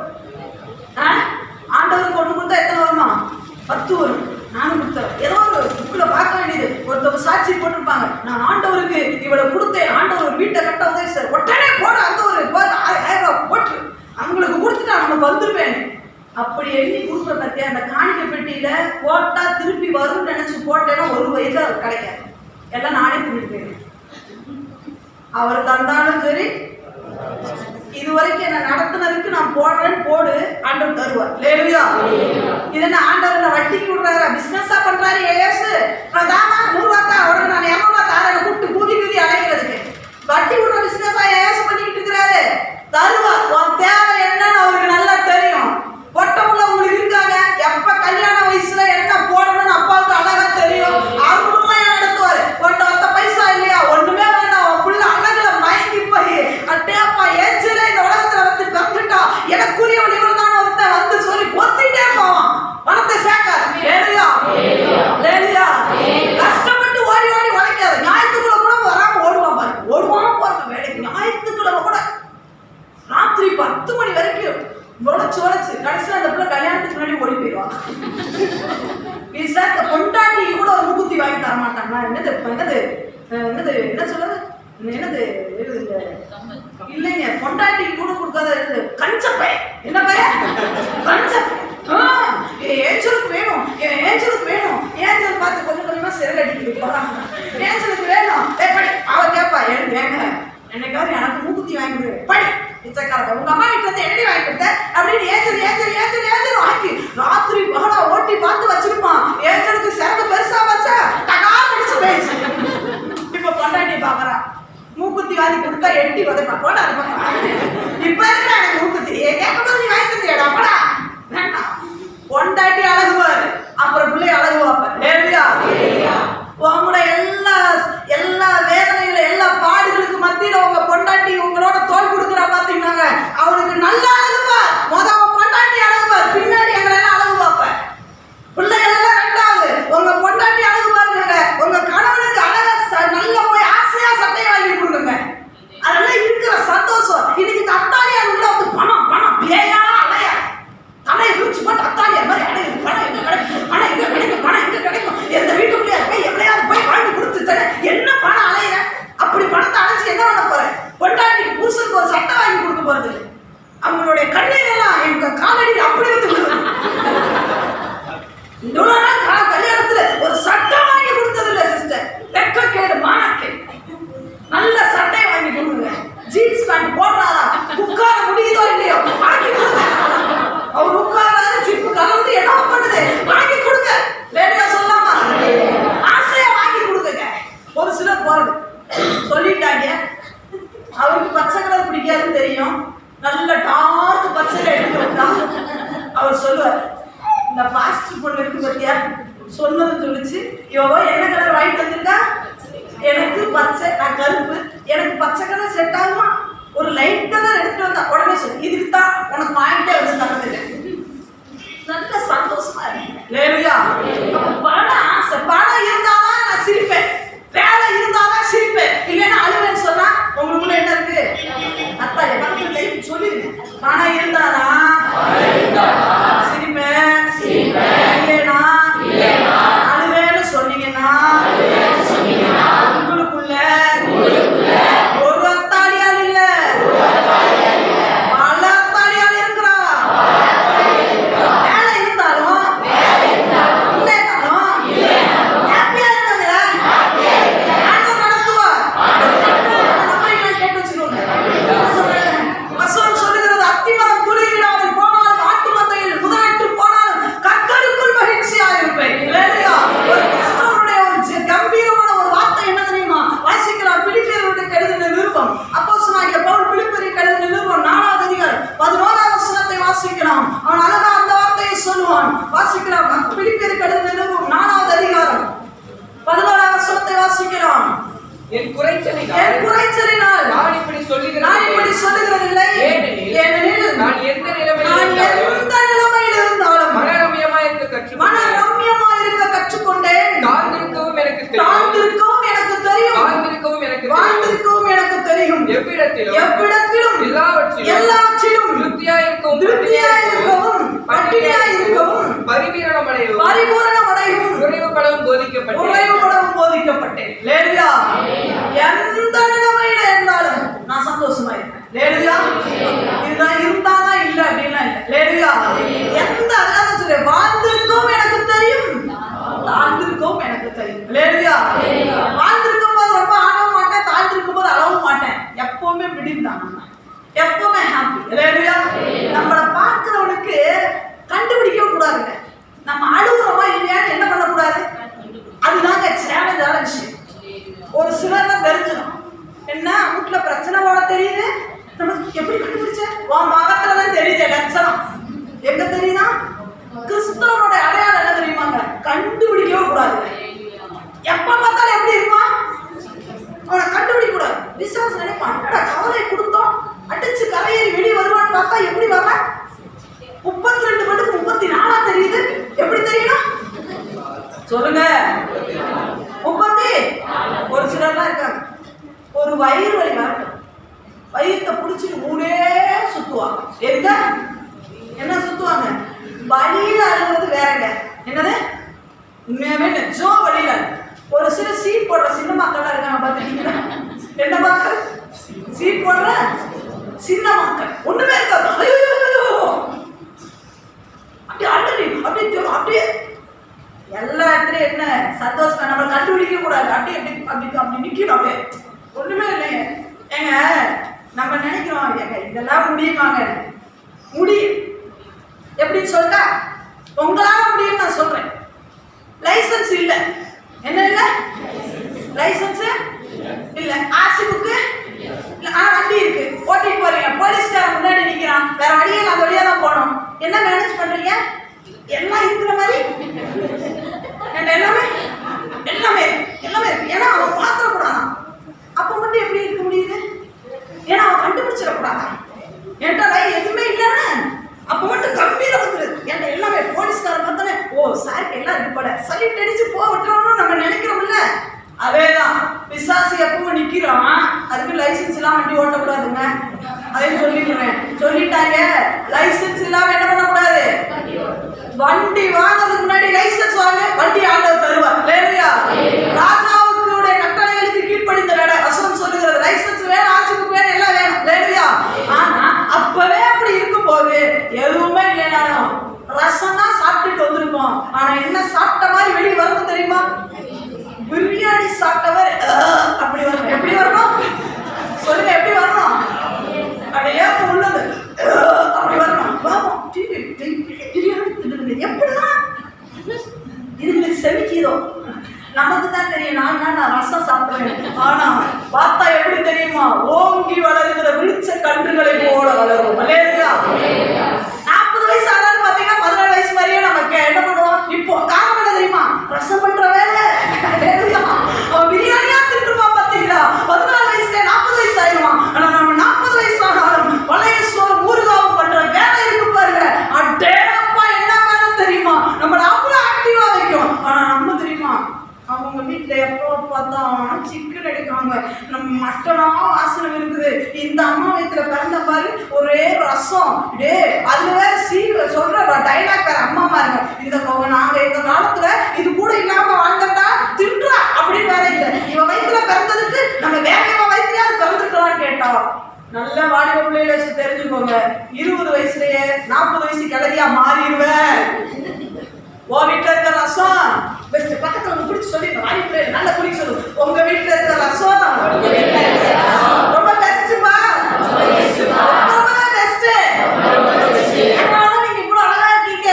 ஆண்டவருக்கு ஒண்ணு கொடுத்தா எத்தனை வருமா? 10 வரும். நானும் கொடுத்தேன். ஏதோ ஒரு புக்ல பார்க்க வேண்டியது. ஒருத்தவங்க சாட்சி போட்டிருப்பாங்க, நான் ஆண்டவருக்கு இவ்வளவு கொடுத்தேன், ஆண்டவர் ஒரு வீட்டை கட்ட உதவி சார், உடனே போட அந்த ஒரு 6,000 ரூபாய் போட்டு அவங்களுக்கு கொடுத்துட்டா நமக்கு வந்துருவேன். அப்படி எண்ணி கொடுக்குற பத்தியா அந்த காணிக்கை பெட்டியில போட்டா திருப்பி வரும்னு நினைச்சு போட்டேன்னா ஒரு வயதுல அது கிடைக்காது. எல்லாம் நானே திருப்பி போயிடுவேன். அவர் தந்தாலும் சரி, இதுவரைக்கும் என்ன நடத்துனதுக்கு நான் போடுறேன்னு போடு, ஆண்டவர் தருவார். லேலுயா. இது என்ன ஆண்டவர் வட்டிக்கு விடுறாரு, பிசினஸா பண்றாரு? ஏசு நான் தாமா 100 ரூபா தான், உடனே நான் 200 ரூபா தாரேன் கூப்பிட்டு கூதி அழைக்கிறதுக்கு வட்டி விடுற பிசினஸா ஏசு பண்ணிக்கிட்டு இருக்கிறாரு. தருவார். உன் தேவை என்னன்னு அவருக்கு நல்லா தெரியும். பொட்டமுள்ள உங்களுக்கு இருக்காங்க, எப்ப கல்யாண வயசுல என்ன போடணும்னு அப்பாவுக்கு அழகா தெரியும். அவருமா நடத்துவாரு. ஒருத்த பைசா இல்லையா, ஒண்ணுமே வேண்டாம், உன் புள்ள அழகுல மயங்கி போய் அட்டேப்பா ஏச்சல இந்த உலகத்துல வந்து பிறந்துட்டா எனக்குரியவன் இவன் தான் ஒருத்தன் வந்து சொல்லி கொத்திட்டே போவான். பணத்தை சேர்க்காது. லேலுயா. லேலுயா. கஷ்டப்பட்டு ஓடி ஓடி உழைக்காது. ஞாயிற்றுக்கிழமை கூட வராம ஓடுவான் பாருங்க. ஓடுவான் போறாங்க வேலைக்கு. ஞாயிற்றுக்கிழமை கூட ராத்திரி 10 மணி வரைக்கும் உழைச்சு கடைசியில் அந்த பிள்ளை கல்யாணத்துக்கு முன்னாடி ஓடி போயிடுவான். இந்த பொண்டாட்டி கூட ஒரு முகுத்தி வாங்கி தர மாட்டாங்களா? என்ன சொல்றது? என்னது இல்லைங்க, பொண்டாட்டிக்கு கூட கொடுக்காத கஞ்சப்பை. என்ன பையன்? கஞ்சப்பை. ஏஞ்சலுக்கு வேணும், ஏஞ்சலுக்கு வேணும். ஏஞ்சல் பார்த்து கொஞ்சம் கொஞ்சமா சிறகடிக்கிட்டு போறாங்க. ஏஞ்சலுக்கு வேணும். அவ கேட்பா, ஏங்க என்னைக்காவது எனக்கு மூக்குத்தி வாங்கி கொடு, படி பிச்சைக்காரங்க. உங்க அம்மா வீட்டுல இருந்து என்னடி வாங்கி கொடுத்த அப்படின்னு ஏஞ்சல் வாங்கி ராத்திரி பகலா ஓட்டி பார்த்து வச்சிருப்பான். ஏஞ்சலுக்கு சிறகு பெருசா வச்சா டகா அடிச்சு போயிடுச்சு. இப்ப பொண்டாட்டி பாக்குறா, மூக்குத்தி வாங்கி கொடுத்தா எட்டி உதைப்பா. போடா இப்ப இருக்கிற எனக்கு மூக்குத்தி கேட்கும்போது நீ வாங்கி தந்தியாடா, போடா. வேண்டாம். பொண்டாட்டி அழகுவாரு, அப்புறம் பிள்ளை அழகுவாப்ப. உங்களோட எல்லா வேதனைகளும் எல்லா பாடுகளுக்கு மத்தியில உங்க பொண்டாட்டி உங்களோட தோல் கொடுக்குறா பாத்தீங்கன்னாங்க, அவனுக்கு நல்லா அழகுவார். முதல் பொண்டாட்டி அழகுவார், பின்னாடி எங்களை எல்லாம் அழகு பார்ப்ப. பிள்ளைகள் எல்லாம் ரெண்டாவது உங்க பொண்டாட்டி அழகு பாருங்க. உங்க கணவனுக்கு அழகா நல்ல போய் ஆசையா சட்டையை வாங்கி கொடுங்க. அதெல்லாம் இருக்கிற சந்தோஷம். இன்னைக்கு இந்த அத்தாலியார் உள்ள வந்து பணம் பேயா அலையா தலையை விரிச்சு போட்டு அத்தாலியார் மாதிரி அடையுது. பணம் எங்க கிடைக்கும், பணம் எங்க கிடைக்கும், பணம் எங்க கிடைக்கும், எந்த வீட்டுக்குள்ளேயே போய் எப்படியாவது போய் வாங்கி கொடுத்து தர. என்ன பணம் அலையிற? அப்படி பணத்தை அடைச்சு என்ன பண்ண போற? பொண்டாட்டிக்கு புருஷனுக்கு ஒரு சட்டை வாங்கி கொடுக்க போறது இல்லை. அவங்களுடைய கண்ணீர் எல்லாம் எங்க காலடி அப்படி வந்து இவ்வளவு நாள் கல்யாணத்துல ஒரு சட்டை வாங்கி கொடுத்தது இல்லை சிஸ்டர். வெட்கக்கேடு, மானக்கேடு. நல்ல சட்டையை வாங்கி கொடுங்க. ஜீன்ஸ் பேண்ட் போடுறாரா, உட்கார முடியுதோ இல்லையோ வாங்கி கொடுங்க. அவர் உட்காராரு, சிப்பு கலந்து என்ன பண்ணுது, வாங்கி கொடுங்க. லேடியா சொல்லாமா? ஆசையா வாங்கி கொடுங்க. ஒரு சிலர் போறது சொல்லிட்டாங்க, அவருக்கு பச்சை கலர் பிடிக்காதுன்னு தெரியும், நல்ல டார்க் பச்சையில எடுத்து விட்டான். அவர் சொல்லுவார், இந்த பாஸ்டர் பொண்ணு இருக்கு பத்தியா, சொன்னது சொல்லிச்சு, இவோ என்ன கலர் வாங்கிட்டு வந்திருக்கா, எனக்கு பச்சை, நான் கருப்பு, எனக்கு பச்சை கலர் செட் ஆகுமா, ஒரு லைட் கலர் எடுத்துட்டு வந்தா உடனே சொல்லு, இதுக்கு தான் உனக்கு வாங்கிட்டே வந்து தரது. நல்ல சந்தோஷமா இருக்கு. லேலுயா. பணம் ஆசை, பணம் இருந்தாதான் நான் சிரிப்பேன், வேலை இருந்தாதான் சிரிப்பேன், இல்லைன்னா அழுவேன்னு சொன்னா உங்களுக்குள்ள என்ன இருக்கு? அத்தா பக்கத்துல சொல்லிருங்க. பணம் இருந்தாதான் சிரிப்பேன், இல்லைன்னா அழுவேன்னு சொன்னீங்கன்னா உங்களுக்குள்ள ஒரு அத்தாடியால் இல்ல, பல அத்தாடியால் இருக்கிறான். வேலை இருந்தாலும் எப்பவுமே ஹாப்பி. அல்லேலூயா. நம்மளை பார்க்கிறவனுக்கு கண்டுபிடிக்கவே கூடாதுங்க. நம்ம அழுகுறோமா இல்லையான்னு என்ன பண்ணக்கூடாது. அதுதாங்க சேலஞ்சான விஷயம். ஒரு சிலர் தான் தெரிஞ்சிடும். என்ன வீட்டுல பிரச்சனை போட தெரியுது, நமக்கு எப்படி கண்டுபிடிச்ச? உன் மகத்துல தான் தெரியுது லட்சணம். எங்க தெரியுதா? கிறிஸ்தவனோட அடையாளம் என்ன தெரியுமாங்க? கண்டுபிடிக்கவே கூடாது. எப்ப பார்த்தாலும் எப்படி இருப்பான், அவனை கண்டுபிடிக்க கூடாது. விசுவாசம் நினைப்பான், கவலை கொடுத்தோம் அடிச்சு கரையேறி வெளியே வருவான்னு பார்த்தா எப்படி வர 32 மணிக்கு 34 தெரியுது. எப்படி தெரியணும் சொல்லுங்க? 30. ஒரு சிலர்லாம் இருக்காங்க, ஒரு வயிறு வலி வரட்டும், வயிற்றை பிடிச்சிட்டு மூணே சுத்துவாங்க. எங்க என்ன சுத்துவாங்க? வழியில அழுகிறது வேறங்க. என்னது? உண்மையாவே நெஜம் வழியில. ஒரு சில சீட் போடுற சின்ன மக்கள் இருக்காங்க பார்த்துட்டீங்களா? என்ன மக்கள்? சீட் போடுற சின்ன மக்கள் ஒண்ணுமே இருக்காது. அப்படியே அழுது அப்படியே எல்லா இடத்துலயும் என்ன சந்தோஷம் நம்ம கண்டுபிடிக்க கூடாது. அப்படியே அப்படி நிக்கணும். அப்படியே ஒண்ணுமே இல்லைங்க. ஏங்க நம்ம நினைக்கிறோம் ஏங்க இதெல்லாம் முடியுமாங்க? முடியும். எப்படின்னு சொல்லிட்டா உங்களால முடியும் நான் சொல்றேன். லைசன்ஸ் இல்ல. என்ன இல்ல? லைசன்ஸ் இல்ல. ஆர்சி புக்கு இல்ல. வண்டி இருக்கு, ஓட்டிட்டு போறீங்க, போலீஸ்காரன் முன்னாடி நிக்கிறான், வேற வழியே அந்த வழியா தான் போகணும். என்ன மேனேஜ் பண்றீங்க? எல்லாம் இருக்கிற மாதிரி எல்லாமே எல்லாமே எல்லாமே இருக்கு. ஏன்னா அவன் பாத்திரக்கூடாதான். அப்ப மட்டும் எப்படி இருக்க முடியுது? ஏன்னா அவன் கண்டுபிடிச்சிடக்கூடாதான். என்கிட்ட எதுவுமே இல்லைன்னு அப்ப மட்டும் கம்பீரம் வந்துருது. என்கிட்ட எல்லாமே போலீஸ்காரன் பார்த்தாலே ஓ சாருக்கு எல்லாம் இருக்கு போல சல்யூட் அடிச்சு போகட்டோம்னு நம்ம நினைக்கிறோம்ல. அதேதான் பிசாசு எப்பவும் நிக்கிறான். அதுக்கு லைசன்ஸ் எல்லாம் வண்டி ஓட்டக்கூடாதுங்க. அதையும் சொல்லிட்டாங்க. லைசன்ஸ் இல்லாம என்ன பண்ணக்கூடாது? வண்டி வாங்கிறதுக்கு முன்னாடி லைசன்ஸ் வாங்க, வண்டி ஆண்டவர் தருவார். இல்லையா? ராஜாவுக்குடைய கட்டளைகளுக்கு கீழ்ப்படிந்த வசனம் சொல்லுகிறது. லைசன்ஸ் வேணும், ஆர்சிபுக் வேணும், எல்லாம் வேணும். இல்லையா? ஆனா அப்பவே அப்படி இருக்கும் போது எதுவுமே இல்லைனாலும் ரசம் தான் சாப்பிட்டுட்டு வந்திருக்கோம். ஆனா என்ன சாப்பிட்ட மாதிரி வெளியே வரணும் தெரியுமா? பிரியாணி சாப்பிட்டவர் அப்படி வரணும். எப்படி வரணும் சொல்லுங்க? எப்படி வரணும்? அப்படியே உள்ளது அப்படி வரணும். எப்படிதான் இதுங்களுக்கு செவிக்கிறோம்? நமக்கு தான் தெரியும். நான் ரசம் சாப்பிடுறேன். ஆனா பார்த்தா எப்படி தெரியுமா? ஓங்கி வளர்கிற விழிச்ச கன்றுகளை போல வளரும். இல்லையா? 40 வயசு ஆனாலும் பாத்தீங்கன்னா 14 வயசு மாதிரியே நமக்கு என்ன பண்ணுவோம்? இப்போ காரணம் என்ன தெரியுமா? ரசம் பண்ற வேலை. பிரியாணியா திட்டுருப்பான் பாத்தீங்களா? 14 வயசுல 40 வயசு ஆயிடுவான். ஆனா நம்ம 40 வயசு ஆனாலும் பழைய சோறு ஊறுகாவும் பண்ற வேலை இருக்கு பாருங்க. அடேப்பா என்ன வேலை தெரியுமா? நம்மள அவ்வளவு ஆக்டிவா வைக்கும். ஆனா நம்ம தெரியுமா அவங்க வீட்டுல எப்போ பார்த்தா சிக்கன் எடுக்கிறாங்க, நம்ம மட்டனா வாசனை இருக்குது. இந்த அம்மா வீட்டுல பிறந்த பாரு ஒரே ரசம். டே அது வேற சொல்ற டைலாக் வேற அம்மா பாருங்க. நாங்க இந்த காலத்துல இது கூட இல்லாம வாழ்ந்தா தின்றா அப்படின்னு வேற இல்லை. இவ வயிற்றுல பிறந்ததுக்கு நம்ம வேற இவன் வயிற்றுலயாவது பிறந்திருக்கலாம்னு கேட்டா நல்ல வாலிப பிள்ளைகளை தெரிஞ்சுக்கோங்க. 20 வயசுலயே 40 வயசு கிளவியா மாறிடுவேன். உன் வீட்டுல இருக்க ரசம் பெஸ்ட். பக்கத்துல குடிச்சு சொல்லி வாலிப நல்ல குடிக்க சொல்லு. உங்க வீட்டுல இருக்க ரசம் ரொம்ப பெஸ்ட்மா, ரொம்ப பெஸ்ட். அதனால நீங்க இவ்வளவு அழகா இருக்கீங்க.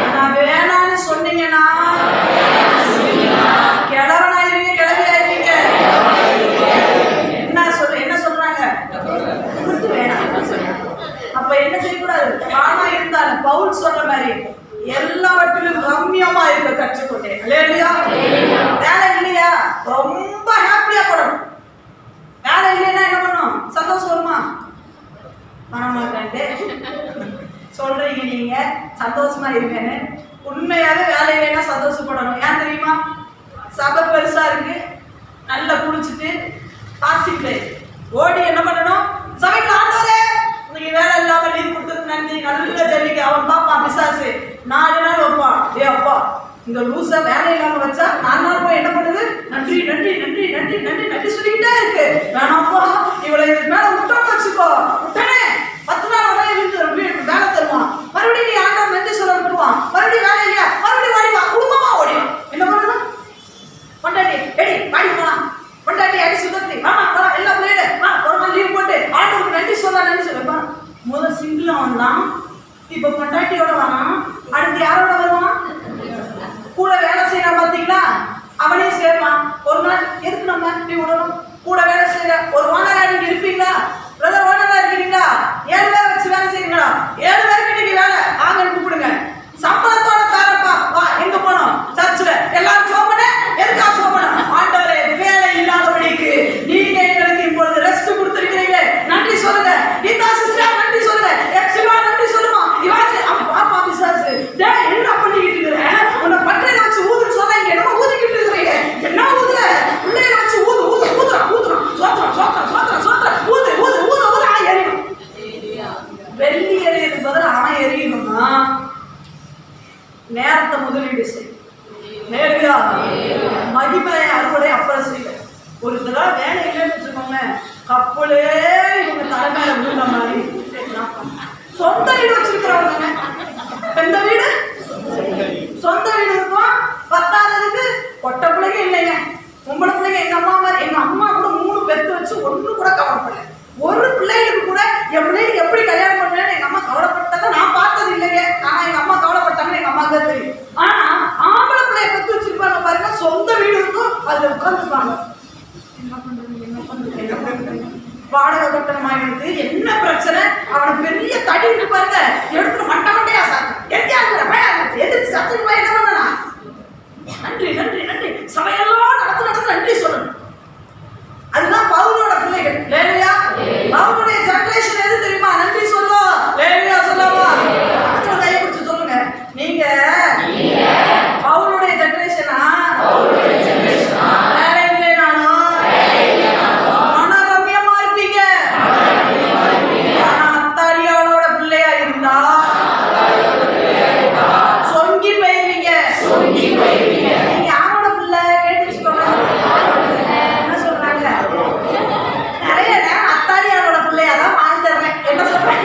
ஆனா வேணான்னு சொன்னீங்கன்னா கிழவனாயிருவீங்க, கிளவி ஆயிருவீங்க. என்ன சொல்றாங்க? அப்ப என்ன செய்யக்கூடாது? ஆனா இருந்தாலும் பவுல் சொல்ற மாதிரி எல்லாவற்றிலும் ரம்யமா இருக்க கற்றுக்கொண்டேன். இல்லையா? வேலை இல்லையா ரொம்ப ஹாப்பியா போடணும். வேலை இல்லைன்னா என்ன பண்ணும்? சந்தோஷம் வருமா? வரமாட்டேன்ட்டு சொல்றீங்க நீங்க சந்தோஷமா இருக்கேன்னு. உண்மையாவே வேலை இல்லைன்னா சந்தோஷப்படணும். ஏன் தெரியுமா? சபை பெருசா இருக்கு, நல்லா குளிச்சுட்டு பாசிட்டு ஓடி என்ன பண்ணணும்? சபைக்கு ஆண்டவரே இன்னைக்கு வேலை இல்லாம லீவ் கொடுத்தது நன்றி, நல்ல ஜெபிக்க. அவன் பாப்பான் பிசாசு 4 நாள் வைப்பான். ஏ அப்பா இந்த லூசா வேலை இல்லாம வச்சா 4 நாள் போய் என்ன பண்ணுது? நன்றி நன்றி நன்றி நன்றி நன்றி நன்றி சொல்லிக்கிட்டே இருக்கு. வேணாப்பா இவளை இதுக்கு மேல விட்டோம்னு வச்சுக்கோ, விட்டனே 10 நாள் வரை வேலை தருவான். மறுபடியும் நீ ஆண்டவன் நன்றி சொல்ல விட்டுருவான். மறுபடியும் வேலை இல்லையா? மறுபடியும் வாடிவா, குடும்பமா ஓடிடும். என்ன பண்ணணும்? பொண்டாட்டி எடி வாடி போலாம், பொண்டாட்டி அடி சுத்தத்தி வாமா போலாம், எல்லா பிள்ளைகளும் ஒரு நாள் லீவ் போட்டு சொல்ல நன்றி சொல்லுப்பா. முதல் சிங்கிள் வந்தான், இப்ப பொண்டாட்டியோட வரான், அடுத்து யாரோட வருவான்? கூட வேலை செய்யறான் பாத்தீங்களா, அவனையும் சேர்ப்பான். ஒரு நாள் எதுக்கு நம்ம இப்படி விடணும்? கூட வேலை செய்யற ஒரு ஓனரா நீங்க இருப்பீங்களா? பிரதர் ஓனரா இருக்கிறீங்களா? 7 பேரை வச்சு வேலை செய்யுங்களா? 7 பேருக்கு இன்னைக்கு வேலை வாங்கன்னு கூப்பிடுங்க. சம்பளத்தோட தாரப்பா, வா எங்க போனோம்? சர்ச்சில் எல்லாரும் சோப்பன. எதுக்கா சோப்பன? ஆண்டவரே, வேலை இல்லாதபடிக்கு நீங்க எங்களுக்கு இப்பொழுது ரெஸ்ட் கொடுத்திருக்கிறீங்க, நன்றி சொல்லுங்க. கீதா சிஸ்டர் நன்றி சொல்லுங்க. எப்சிலா நன்றி சொல்லுமா. இவாச்சு பாப்பா பிசாசு, டேய் என்ன பண்ணிக்கிட்டு இருக்கற? உன்னை பட்டையில வச்சு ஊதுன்னு சொன்னா இங்க என்ன ஊதிக்கிட்டு இருக்கீங்க? என்ன ஊதுற? உள்ளையில வச்சு ஊது ஊது ஊதுறா ஊதுறா சோத்ரா சோத்ரா சோத்ரா சோத்ரா ஊது ஊது ஊது ஊது எரியணும். வெள்ளி எரியதுக்கு பதில் அவன் எரியணும்னா நேரத்தை முதலீடு செய். நேர்மையா மகிமையை அறுவடை அப்புறம் செய்ய. ஒரு தடவை வேலை இல்லைன்னு வச்சுக்கோங்களேன், கப்பலே இவங்க தலைமையில விழுந்த மாதிரி. சொந்த வீடு வச்சிருக்கிறவங்க, எந்த வீடு? சொந்த வீடு இருக்கும். பத்தாததுக்கு பொட்ட பிள்ளைங்க இல்லைங்க, பொம்பளை பிள்ளைங்க. எங்க அம்மா மாதிரி, எங்க அம்மா கூட 3 பெத்து வச்சு ஒண்ணு கூட கவலைப்படல. ஒரு பிள்ளைகளுக்கு கூட என் பிள்ளைக்கு எப்படி கல்யாணம் பண்ணேன்னு எங்க அம்மா கவலைப்பட்டதை நான் பார்த்தது இல்லைங்க. ஆனா எங்க அம்மா கவலைப்பட்டாங்கன்னு எங்க அம்மாவுக்கு தான் தெரியும். ஆனா ஆம்பளை பிள்ளைய பெத்து வச்சிருப்பாங்க பாருங்க, சொந்த வீடு இருக்கும், அதுல உட்காந்துருப்பாங்க. என்ன பண்றது என்ன பண்றது என்ன பண்றது? வாடகை கட்டணமா இருக்கு, என்ன பிரச்சனை? அவனை பெரிய தடி இருக்கு பாருங்க, எடுத்துட்டு மட்டை மட்டையா சாப்பிட்டு எதிர்த்து சத்துக்கு என்ன பண்ணனா? நன்றி நன்றி நன்றி சபையெல்லாம் நடந்து நன்றி சொல்லணும். அதுதான் பவுலோட பிள்ளைகள். லேலியா பவுலுடைய ஜெனரேஷன் எது தெரியுமா? நன்றி சொல்லும். லேலியா சொல்லவா? அதுல கையை பிடிச்சு சொல்லுங்க. நீங்க பவுலுடைய ஜெனரேஷனா? வேலை இல்லைனாலும் மனரம்யமா இருப்பீங்க. ஆனா அத்தாலியாவோட பிள்ளையா இருந்தா சொங்கி போயிருவீங்க. நீங்க யாரோட பிள்ளை கேட்டு வச்சுக்கோங்க. என்ன சொல்றாங்க? நிறைய நேரம் அத்தாலியாரோட பிள்ளையாதான் வாழ்ந்துடுறேன். என்ன சொல்றேன்?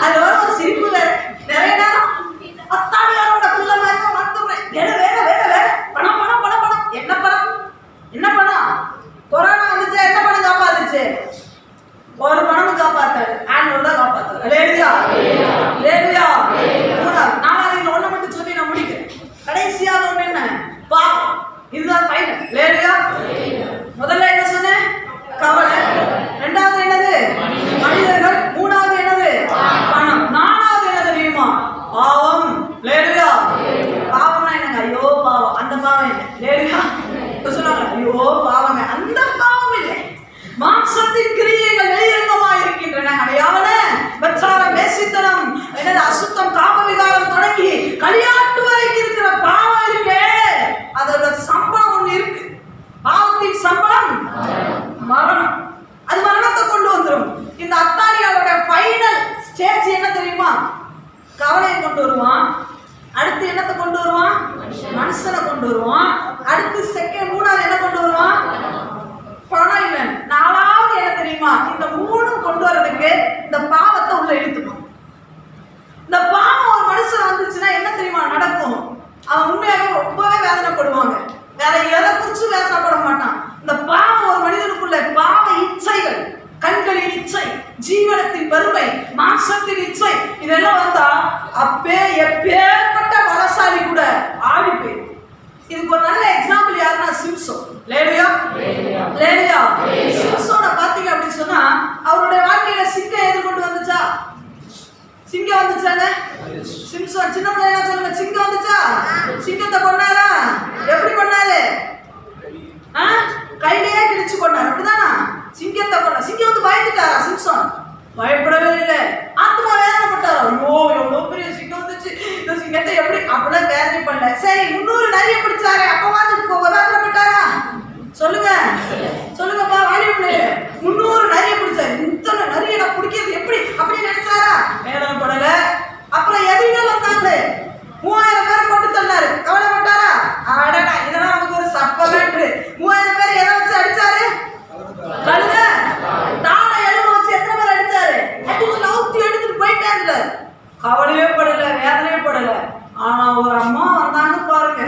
அது ஒரு சிரிப்பு வேற. நிறைய நேரம் அத்தாலியாரோட பிள்ளை மாதிரி தான் வாழ்ந்துடுறேன். வேற வேற வேற வேற பணம் பணம் பணம் பணம். என்ன பணம்? என்ன பணம்? கொரோனா வந்துச்சு, என்ன பணம் காப்பாத்துச்சு? ஒரு பணம் காப்பாத்தாரு, ஆண்டவர் தான் காப்பாத்தாரு. லேலியா லேலியா. நாலாவது ஒண்ணு மட்டும் சொல்லி நான் முடிக்கிறேன். கடைசியாக ஒண்ணு என்ன? பாவம். இதுதான் ஃபைனல். லேலியா. முதல்ல என்ன சொன்னேன்? கவலை. ரெண்டாவது என்னது? மனிதர்கள். மூணாவது என்னது? பணம். நாலாவது என்ன தெரியுமா? பாவம். லேலியா. பாவம்னா என்னங்க? ஐயோ பாவம், அந்த பாவம் இல்லை. லேலியா சொல்லுவாங்க, ஐயோ பாவங்க, அந்த பாவம் இல்லை. மாம்சத்தின் கிரியைகள் வெளியரங்கமாக இருக்கின்றன. அடையாள வெற்றாரம், வேசித்தனம், என்னது அசுத்தம், காம விகாரம் தொடங்கி களியாட்டு வரைக்கும் இருக்கிற பாவம் இருக்கே, அதோட சம்பளம் ஒண்ணு இருக்கு. பாவத்தின் சம்பளம் மரணம். அது மரணத்தை கொண்டு வந்துடும். இந்த அத்தாலியாவோட ஃபைனல் ஸ்டேஜ் என்ன தெரியுமா? கவலையை கொண்டு வருவான். அடுத்து என்னத்தை கொண்டு வருவான்? மனுஷனை கொண்டு வருவான். அடுத்து மூணாவது என்ன கொண்டு வருவான்? பணம் இல்லை. நாலாவது என்ன தெரியுமா? இந்த 3 கொண்டு வர்றதுக்கு இந்த பாவத்தை உள்ள இழுத்துக்கும். இந்த பாவம் ஒரு மனுஷன் வந்துச்சுன்னா என்ன தெரியுமா நடக்கும்? அவன் உண்மையாவே ரொம்பவே வேதனைப்படுவாங்க. வேற எதை குறிச்சு வேதனைப்பட மாட்டான். இந்த பாவம் ஒரு மனிதனுக்குள்ள பாவ இச்சைகள், கண்களின் இச்சை, ஜீவனத்தின் பெருமை, மாம்சத்தின் இச்சை, இதெல்லாம் வந்தா எப்பேற்பட்ட பலசாலி கூட ஆடி போயிடும். இதுக்கு ஒரு நல்ல எக்ஸாம்பிள் யாருன்னா சிம்சோன். லேலியா லேலியா. சிம்சோனை பாத்தீங்க அப்படின்னு சொன்னா அவருடைய வாழ்க்கையில சிங்கம் எதிர்கொண்டு வந்துச்சா? சிங்கம் வந்துச்சாங்க. சிம்சோன் சின்ன பிள்ளையா சொல்லுங்க, சிங்கம் வந்துச்சா? சிங்கத்தை கொண்டாரா? எப்படி கொண்டாரு? கையிலேயே கிழிச்சு கொண்டாரு, அப்படிதானா? சிங்கத்தை கொண்டாரு. சிங்கம் வந்து பயந்துட்டாரா சிம்சோன்? பயப்படவே இல்லை. ஆத்மா வேதனைப்பட்டாரா? ஐயோ எவ்வளவு பெரிய சிங்கம் வந்துச்சு, இந்த சிங்கத்தை எப்படி அப்படிலாம் வேதனை பண்ணல. சரி 300 நரிய பிடிச்சாரு, அப்பவாது வேதனைப்பட்டாரா? சொல்லுங்க சொல்லுங்கப்பா, வாலிபுள்ளே. 300 நரிய பிடிச்சாரு, இத்தனை நரிய நான் பிடிக்கிறது எப்படி அப்படி நினைச்சாரா? வேதனைப்படல. அப்புறம் எதிரிகள் வந்தாங்களே, 3000 பேர் போட்டு தள்ளாரு, கவலைப்பட்டாரா? அடடா, இதெல்லாம் நமக்கு ஒரு சப்பமேட்ரு. 3000 பேர் எதை வச்சு அடிச்சாரு? கழுத தாளை எழுத வச்சு எத்தனை பேர் அடிச்சாரு? எடுத்துட்டு போயிட்டே இருந்தாரு. கவலையே படல, வேதனையே படல. ஆனா ஒரு அம்மா வந்தாங்க பாருங்க,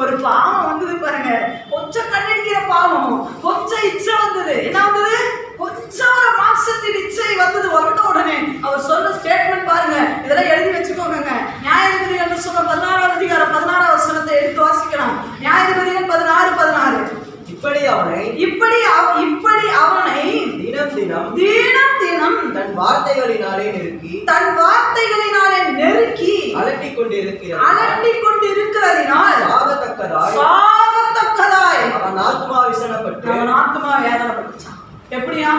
ஒரு பாவம் வந்தது பாருங்க. கொஞ்சம் கண்ணடிக்கிற பாவம், கொஞ்சம் இச்சை வந்தது. என்ன வந்தது? கொஞ்சம் ஒரு மாம்சத்தின் இச்சை வந்தது. இப்படி அவனை தினம் தினம் தன் வார்த்தைகளினாலே நெருக்கி அலட்டிக் கொண்டிருக்கிறதினால் சாகத்தக்கதாய் அவன் ஆத்துமா வேதனைப்பட்டுச்சான். எப்படியா?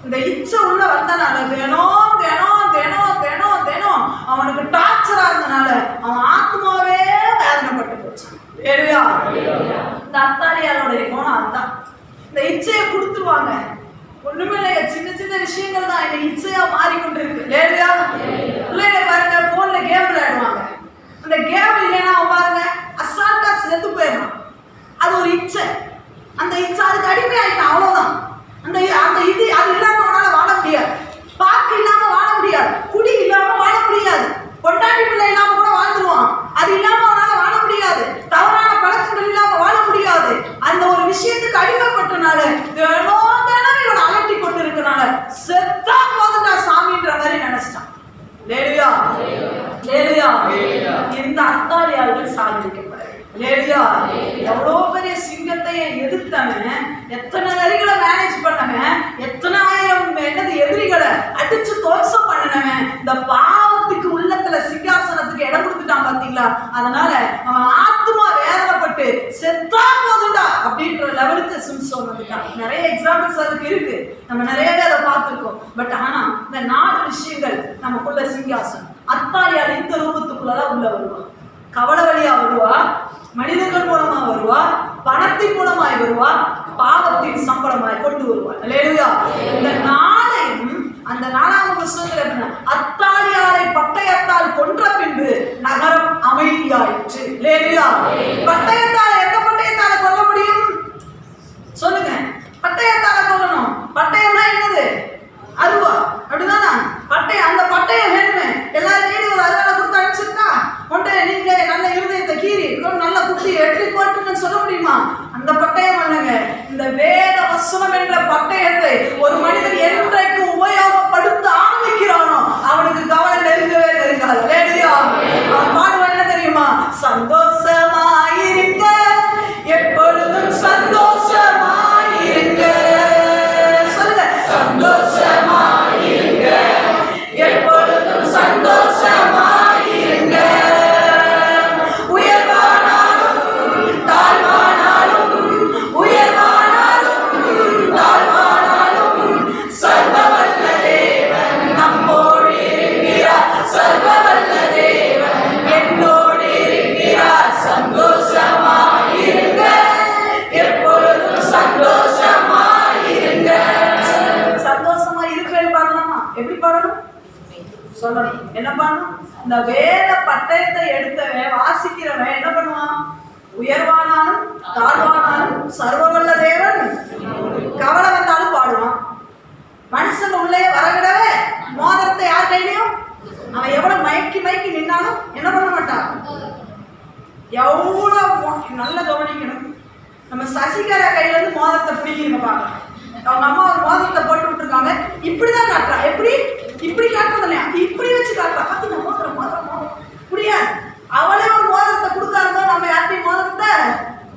இந்த இச்சை உள்ள வந்தனால தினம் அவனுக்கு டார்ச்சரா இருந்தனால அவன் ஆத்மாவே வேதனைப்பட்டு போச்சான். இந்த அத்தாலியாருடைய குணம் அதுதான். இந்த இச்சையை கொடுத்துருவாங்க, ஒண்ணுமே இல்லையா, சின்ன சின்ன விஷயங்கள் தான் இந்த இச்சையா மாறிக்கொண்டு இருக்கு. பிள்ளைங்க பாருங்க, போன்ல கேம் விளையாடுவாங்க. அந்த கேம் இல்லைன்னா பாருங்க அசால்ட்டா செத்து போயிடலாம். அது ஒரு இச்சை. அந்த இச்சை அதுக்கு அடிமை ஆயிட்டான், அவ்வளவுதான். அந்த இது அது இல்லாம அவனால வாழ முடியாது. பாக்கு இல்லாம வாழ முடியாது, குடி இல்லாம வாழ முடியாது, பொண்டாட்டி பிள்ளை இல்லாம கூட வாழ்ந்துருவான். அது இல்லாம அவனால வாழ முடியாது, தவறான பழக்கங்கள் இல்லாம வாழ முடியாது. அந்த ஒரு விஷயத்துக்கு அடிமைப்பட்டனால தினம் இவன் அலட்டி கொண்டு இருக்கனால செத்தா போதுண்டா சாமின்ற மாதிரி நினைச்சிட்டான். இந்த அத்தாலியார்கள் சாதிக்கப்படாது. எவ்வளோ பெரிய சிங்கத்தையே எதிர்த்தவன், எத்தனை நரிகளை மேனேஜ் பண்ணவன், எத்தனை ஆயிரம் எதிரிகளை அடிச்சு தோசம் பண்ணினவன், இந்த பாவத்துக்கு உள்ளத்துல சிங்காசனத்துக்கு இடம் கொடுத்துட்டான் பாத்தீங்களா? அதனால அவன் ஆத்மா வேதனைப்பட்டு செத்தா போதுண்டா அப்படின்ற லெவலுக்கு சிம்சோன் வந்துட்டான். நிறைய எக்ஸாம்பிள்ஸ் அதுக்கு இருக்கு, நம்ம நிறையவே அதை பார்த்துருக்கோம். பட் ஆனா இந்த 4 விஷயங்கள் நமக்குள்ள சிங்காசனம். அத்தாலியால் இந்த ரூபத்துக்குள்ளதான் உள்ள வருவான். கவலை வழியா வருவா, மனிதர்கள் மூலமா வருவா, பணத்தின் மூலமாய் வருவா, பாவத்தின் சம்பளமாய் கொண்டு வருவா. இந்த நாளையும் அந்த 4ஆம் வசனத்துல அத்தாலியாரை பட்டயத்தால் கொன்ற பின்பு நகரம் அமைதியாயிற்று. பட்டயத்தால் எந்த பட்டயத்தால கொல்ல முடியும் சொல்லுங்க? பட்டயத்தால கொல்லணும். பட்டயம்னா என்னது? அருவா, அப்படிதானா? பட்டயம், அந்த பட்டயம் வேணுமே. எல்லாரும் தேடி ஒரு அருவாலை கொடுத்து அனுப்பிச்சிருக்கா ஒன்றை நீங்களே நல்ல இருதயத்தை கீறி நல்ல குத்தி எட்டி போட்டுன்னு சொல்ல முடியுமா? அந்த பட்டயம் அல்லங்க. இந்த வேத வசனம் என்ற பட்டயத்தை ஒரு மனிதன் என்றைக்கு உபயோகப்படுத்த ஆரம்பிக்கிறானோ அவனுக்கு கவலை நெருங்காது. அவன் பாடுவான் என்ன தெரியுமா? சந்தோஷமாயிருங்க, எப்பொழுதும் சந்தோஷமாயிருங்க. சொல்லுங்க, சந்தோஷமாயிருங்க, எப்பொழுதும் சந்தோஷமாயிருங்க. உயர்வானாலும் தாழ்வானாலும், உயர்வானாலும் தாழ்வானாலும் சர்வவல்ல தேவன் நம்மோடு இருக்கிறார். சர்வவல்ல தேவன் என்னோடு இருக்கிறார். சந்தோஷமாயிருங்க, எப்பொழுதும் சந்தோஷமாயிருங்க. சந்தோஷமா இருப்பேன் பாடலாமா? எப்படி பாடணும் சொல்லணும்? என்ன பண்ணணும்? இந்த வேத பட்டயத்தை எடுத்தவன், வாசிக்கிறவன் என்ன பண்ணுவான்? உயர்வானாலும் தாழ்வானாலும் சர்வவல்ல தேவன். கவலை வந்தாலும் பாடுவான். மனுஷன் உள்ளே வரவிடவே மோதிரத்தை யார் கையிலையும் அவன் எவ்வளவு மயக்கி நின்னாலும் என்ன பண்ண மாட்டான். எவ்வளவு நல்ல கவனிக்கணும். நம்ம சசிகலா கையில இருந்து மோதிரத்தை பிடிக்கிறீங்க பாருங்க. அவங்க அம்மா ஒரு மோதிரத்தை போட்டு விட்டுருக்காங்க, இப்படிதான் காட்டுறா. எப்படி? இப்படி காட்டுறது இல்லையா, இப்படி வச்சு காட்டுறா. பாத்தீங்க, மோதிரம் முடியாது. அவளே ஒரு மோதிரத்தை கொடுக்காதோ நம்ம யார்ட்டையும் மோதிரத்தை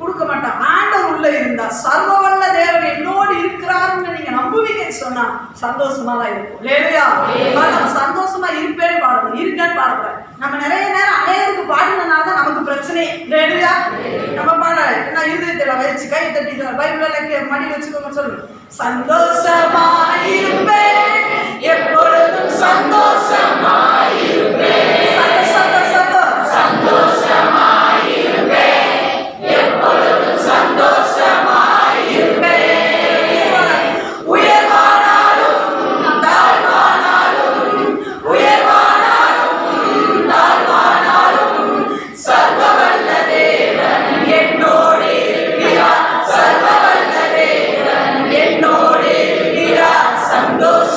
கொடுக்க மாட்டான். ஆண்டவர் உள்ள இருந்தா, சர்வவல்ல தேவன் என்னோடு இருக்கிறாருன்னு நீங்க நம்புவீங்கன்னு சொன்னா சந்தோஷமா தான் இருக்கும். நம்ம சந்தோஷமா இருப்பேன்னு பாடணும், இருக்கேன்னு பாடக்கூடாது. நம்ம நிறைய நேரம் அநேகருக்கு பாடினதுனால தான் நமக்கு பிரச்சனையே. நம்ம பாட என்ன இருதயத்துல வச்சு கை தட்டி பைபிள்ல மடியில் வச்சுக்கோங்க. சொல்லுங்க, சந்தோஷமாயிருப்பேன், எப்பொழுதும் சந்தோஷமாயிருப்பேன். சந்தோஷமாயிருப்பேன், எப்பொழுதும் சந்தோஷமாயிருப்பேன். உயர்வானாலும் தாழ்வானாலும், உயர்வானாலும் தாழ்வானாலும் சர்வவல்ல தேவன் என்னோடு இருக்கிறார். சர்வவல்ல தேவன் என்னோடு இருக்கிறார். சந்தோஷம்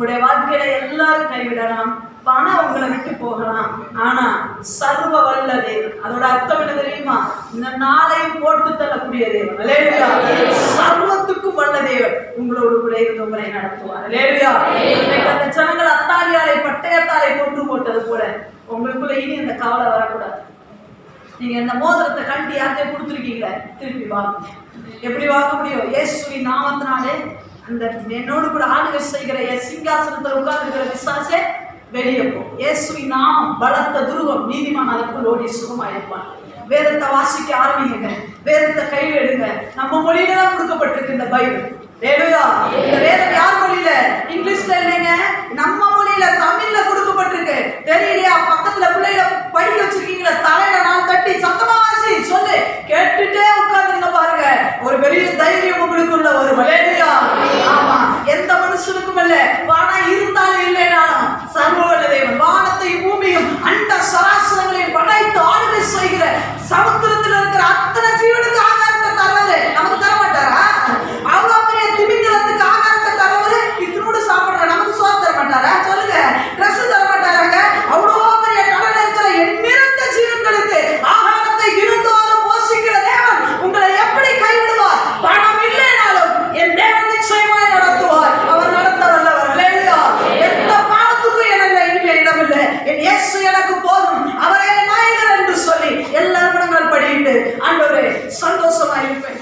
உங்களுடைய வாழ்க்கையில எல்லாரும் கைவிடலாம், பணம் உங்களை விட்டு போகலாம், ஆனா சர்வ வல்ல தேவன், அதோட அர்த்தம் என்ன தெரியுமா? இந்த நாளையும் போட்டு தள்ளக்கூடிய தேவன். அல்லேலூயா. சர்வத்துக்கும் வல்ல தேவன் உங்களோடு கூட இருந்து உங்களை நடத்துவார். அல்லேலூயா. அந்த ஜனங்கள் அத்தாலியாரை பட்டயத்தாரை கொண்டு போட்டது போல உங்களுக்குள்ள இனி அந்த கவலை வரக்கூடாது. நீங்க இந்த மோதிரத்தை கட்டி யார்கிட்ட கொடுத்துருக்கீங்களே, திருப்பி வாங்க. எப்படி வாங்க முடியும்? இயேசுவின் நாமத்தினாலே அந்த என்னோடு கூட ஆளுகை செய்கிற என் சிங்காசனத்தில் உட்கார்ந்துக்கிற விசுவாசே வெளியே போ. இயேசுவின் நாமம் பலத்த துருவம், நீதிமான் அதற்குள் ஓடி சுகமாயிருப்பான். வேதத்தை வாசிக்க ஆரம்பிங்க, வேதத்தை கையில் எடுங்க. நம்ம மொழியில தான் கொடுக்கப்பட்டிருக்கு இந்த பைபிள். அல்லேலூயா. இந்த வேதம் யார் மொழியில? இங்கிலீஷ்ல இல்லைங்க, நம்ம மொழியில தமிழ்ல கொடுக்கப்பட்டிருக்கு. தெரியலையா? பக்கத்துல பிள்ளைகளை படிக்க வச்சிருக்கீங்களா? தலையில நான் தட்டி சத்தமா வாசி சொல்லு, கேட்டுட்டே உட்கார்ந்துருங்க பாருங்க. ஒரு பெரிய தைரியம் உங்களுக்குள்ள ஒரு. அல்லேலூயா. ஆமா, எந்த மனுஷனுக்கும் இல்ல, வானம் இருந்தாலும் இல்லைனாலும் சர்வவல்ல தேவன் வானத்தையும் பூமியும் அண்ட சராசரங்களையும் படைத்து ஆளுகை செய்கிற சமுத்திரத்தில் இருக்கிற அத்தனை ஜீவனுக்கு ஆகாரத்தை தரது நமக்கு தர மாட்டாரா? அவ்வளவு பெரிய திமிங்கலத்துக்கு ஆகாரத்தை தரவது இத்தனோடு சாப்பிடுற நமக்கு சோறு தர மாட்டாரா? சொல்லுங்க. ட்ரெஸ் தர மாட்டாராங்க? அவ்வளோ பெரிய கடல் இருக்கிற எண்ணிறந்த ஜீவன்களுக்கு ஆகாரத்தை இருந்தோறும் போஷிக்கிற தேவன் உங்களை எப்படி கைவிடுவார்? பணம் இல்லைனாலும் என் தேவன் நிச்சயமாய் நடத்துவார். அவர் நடத்த வல்லவர். அல்லேலூயா. எந்த பாவத்துக்கும் எனக்கு இனிமே இடமில்லை, என் இயேசு எனக்கு போதும், அவரே நாயகர் என்று சொல்லி எல்லாரும் படிட்டு ஆண்டவரே சந்தோஷமா இருப்பேன்.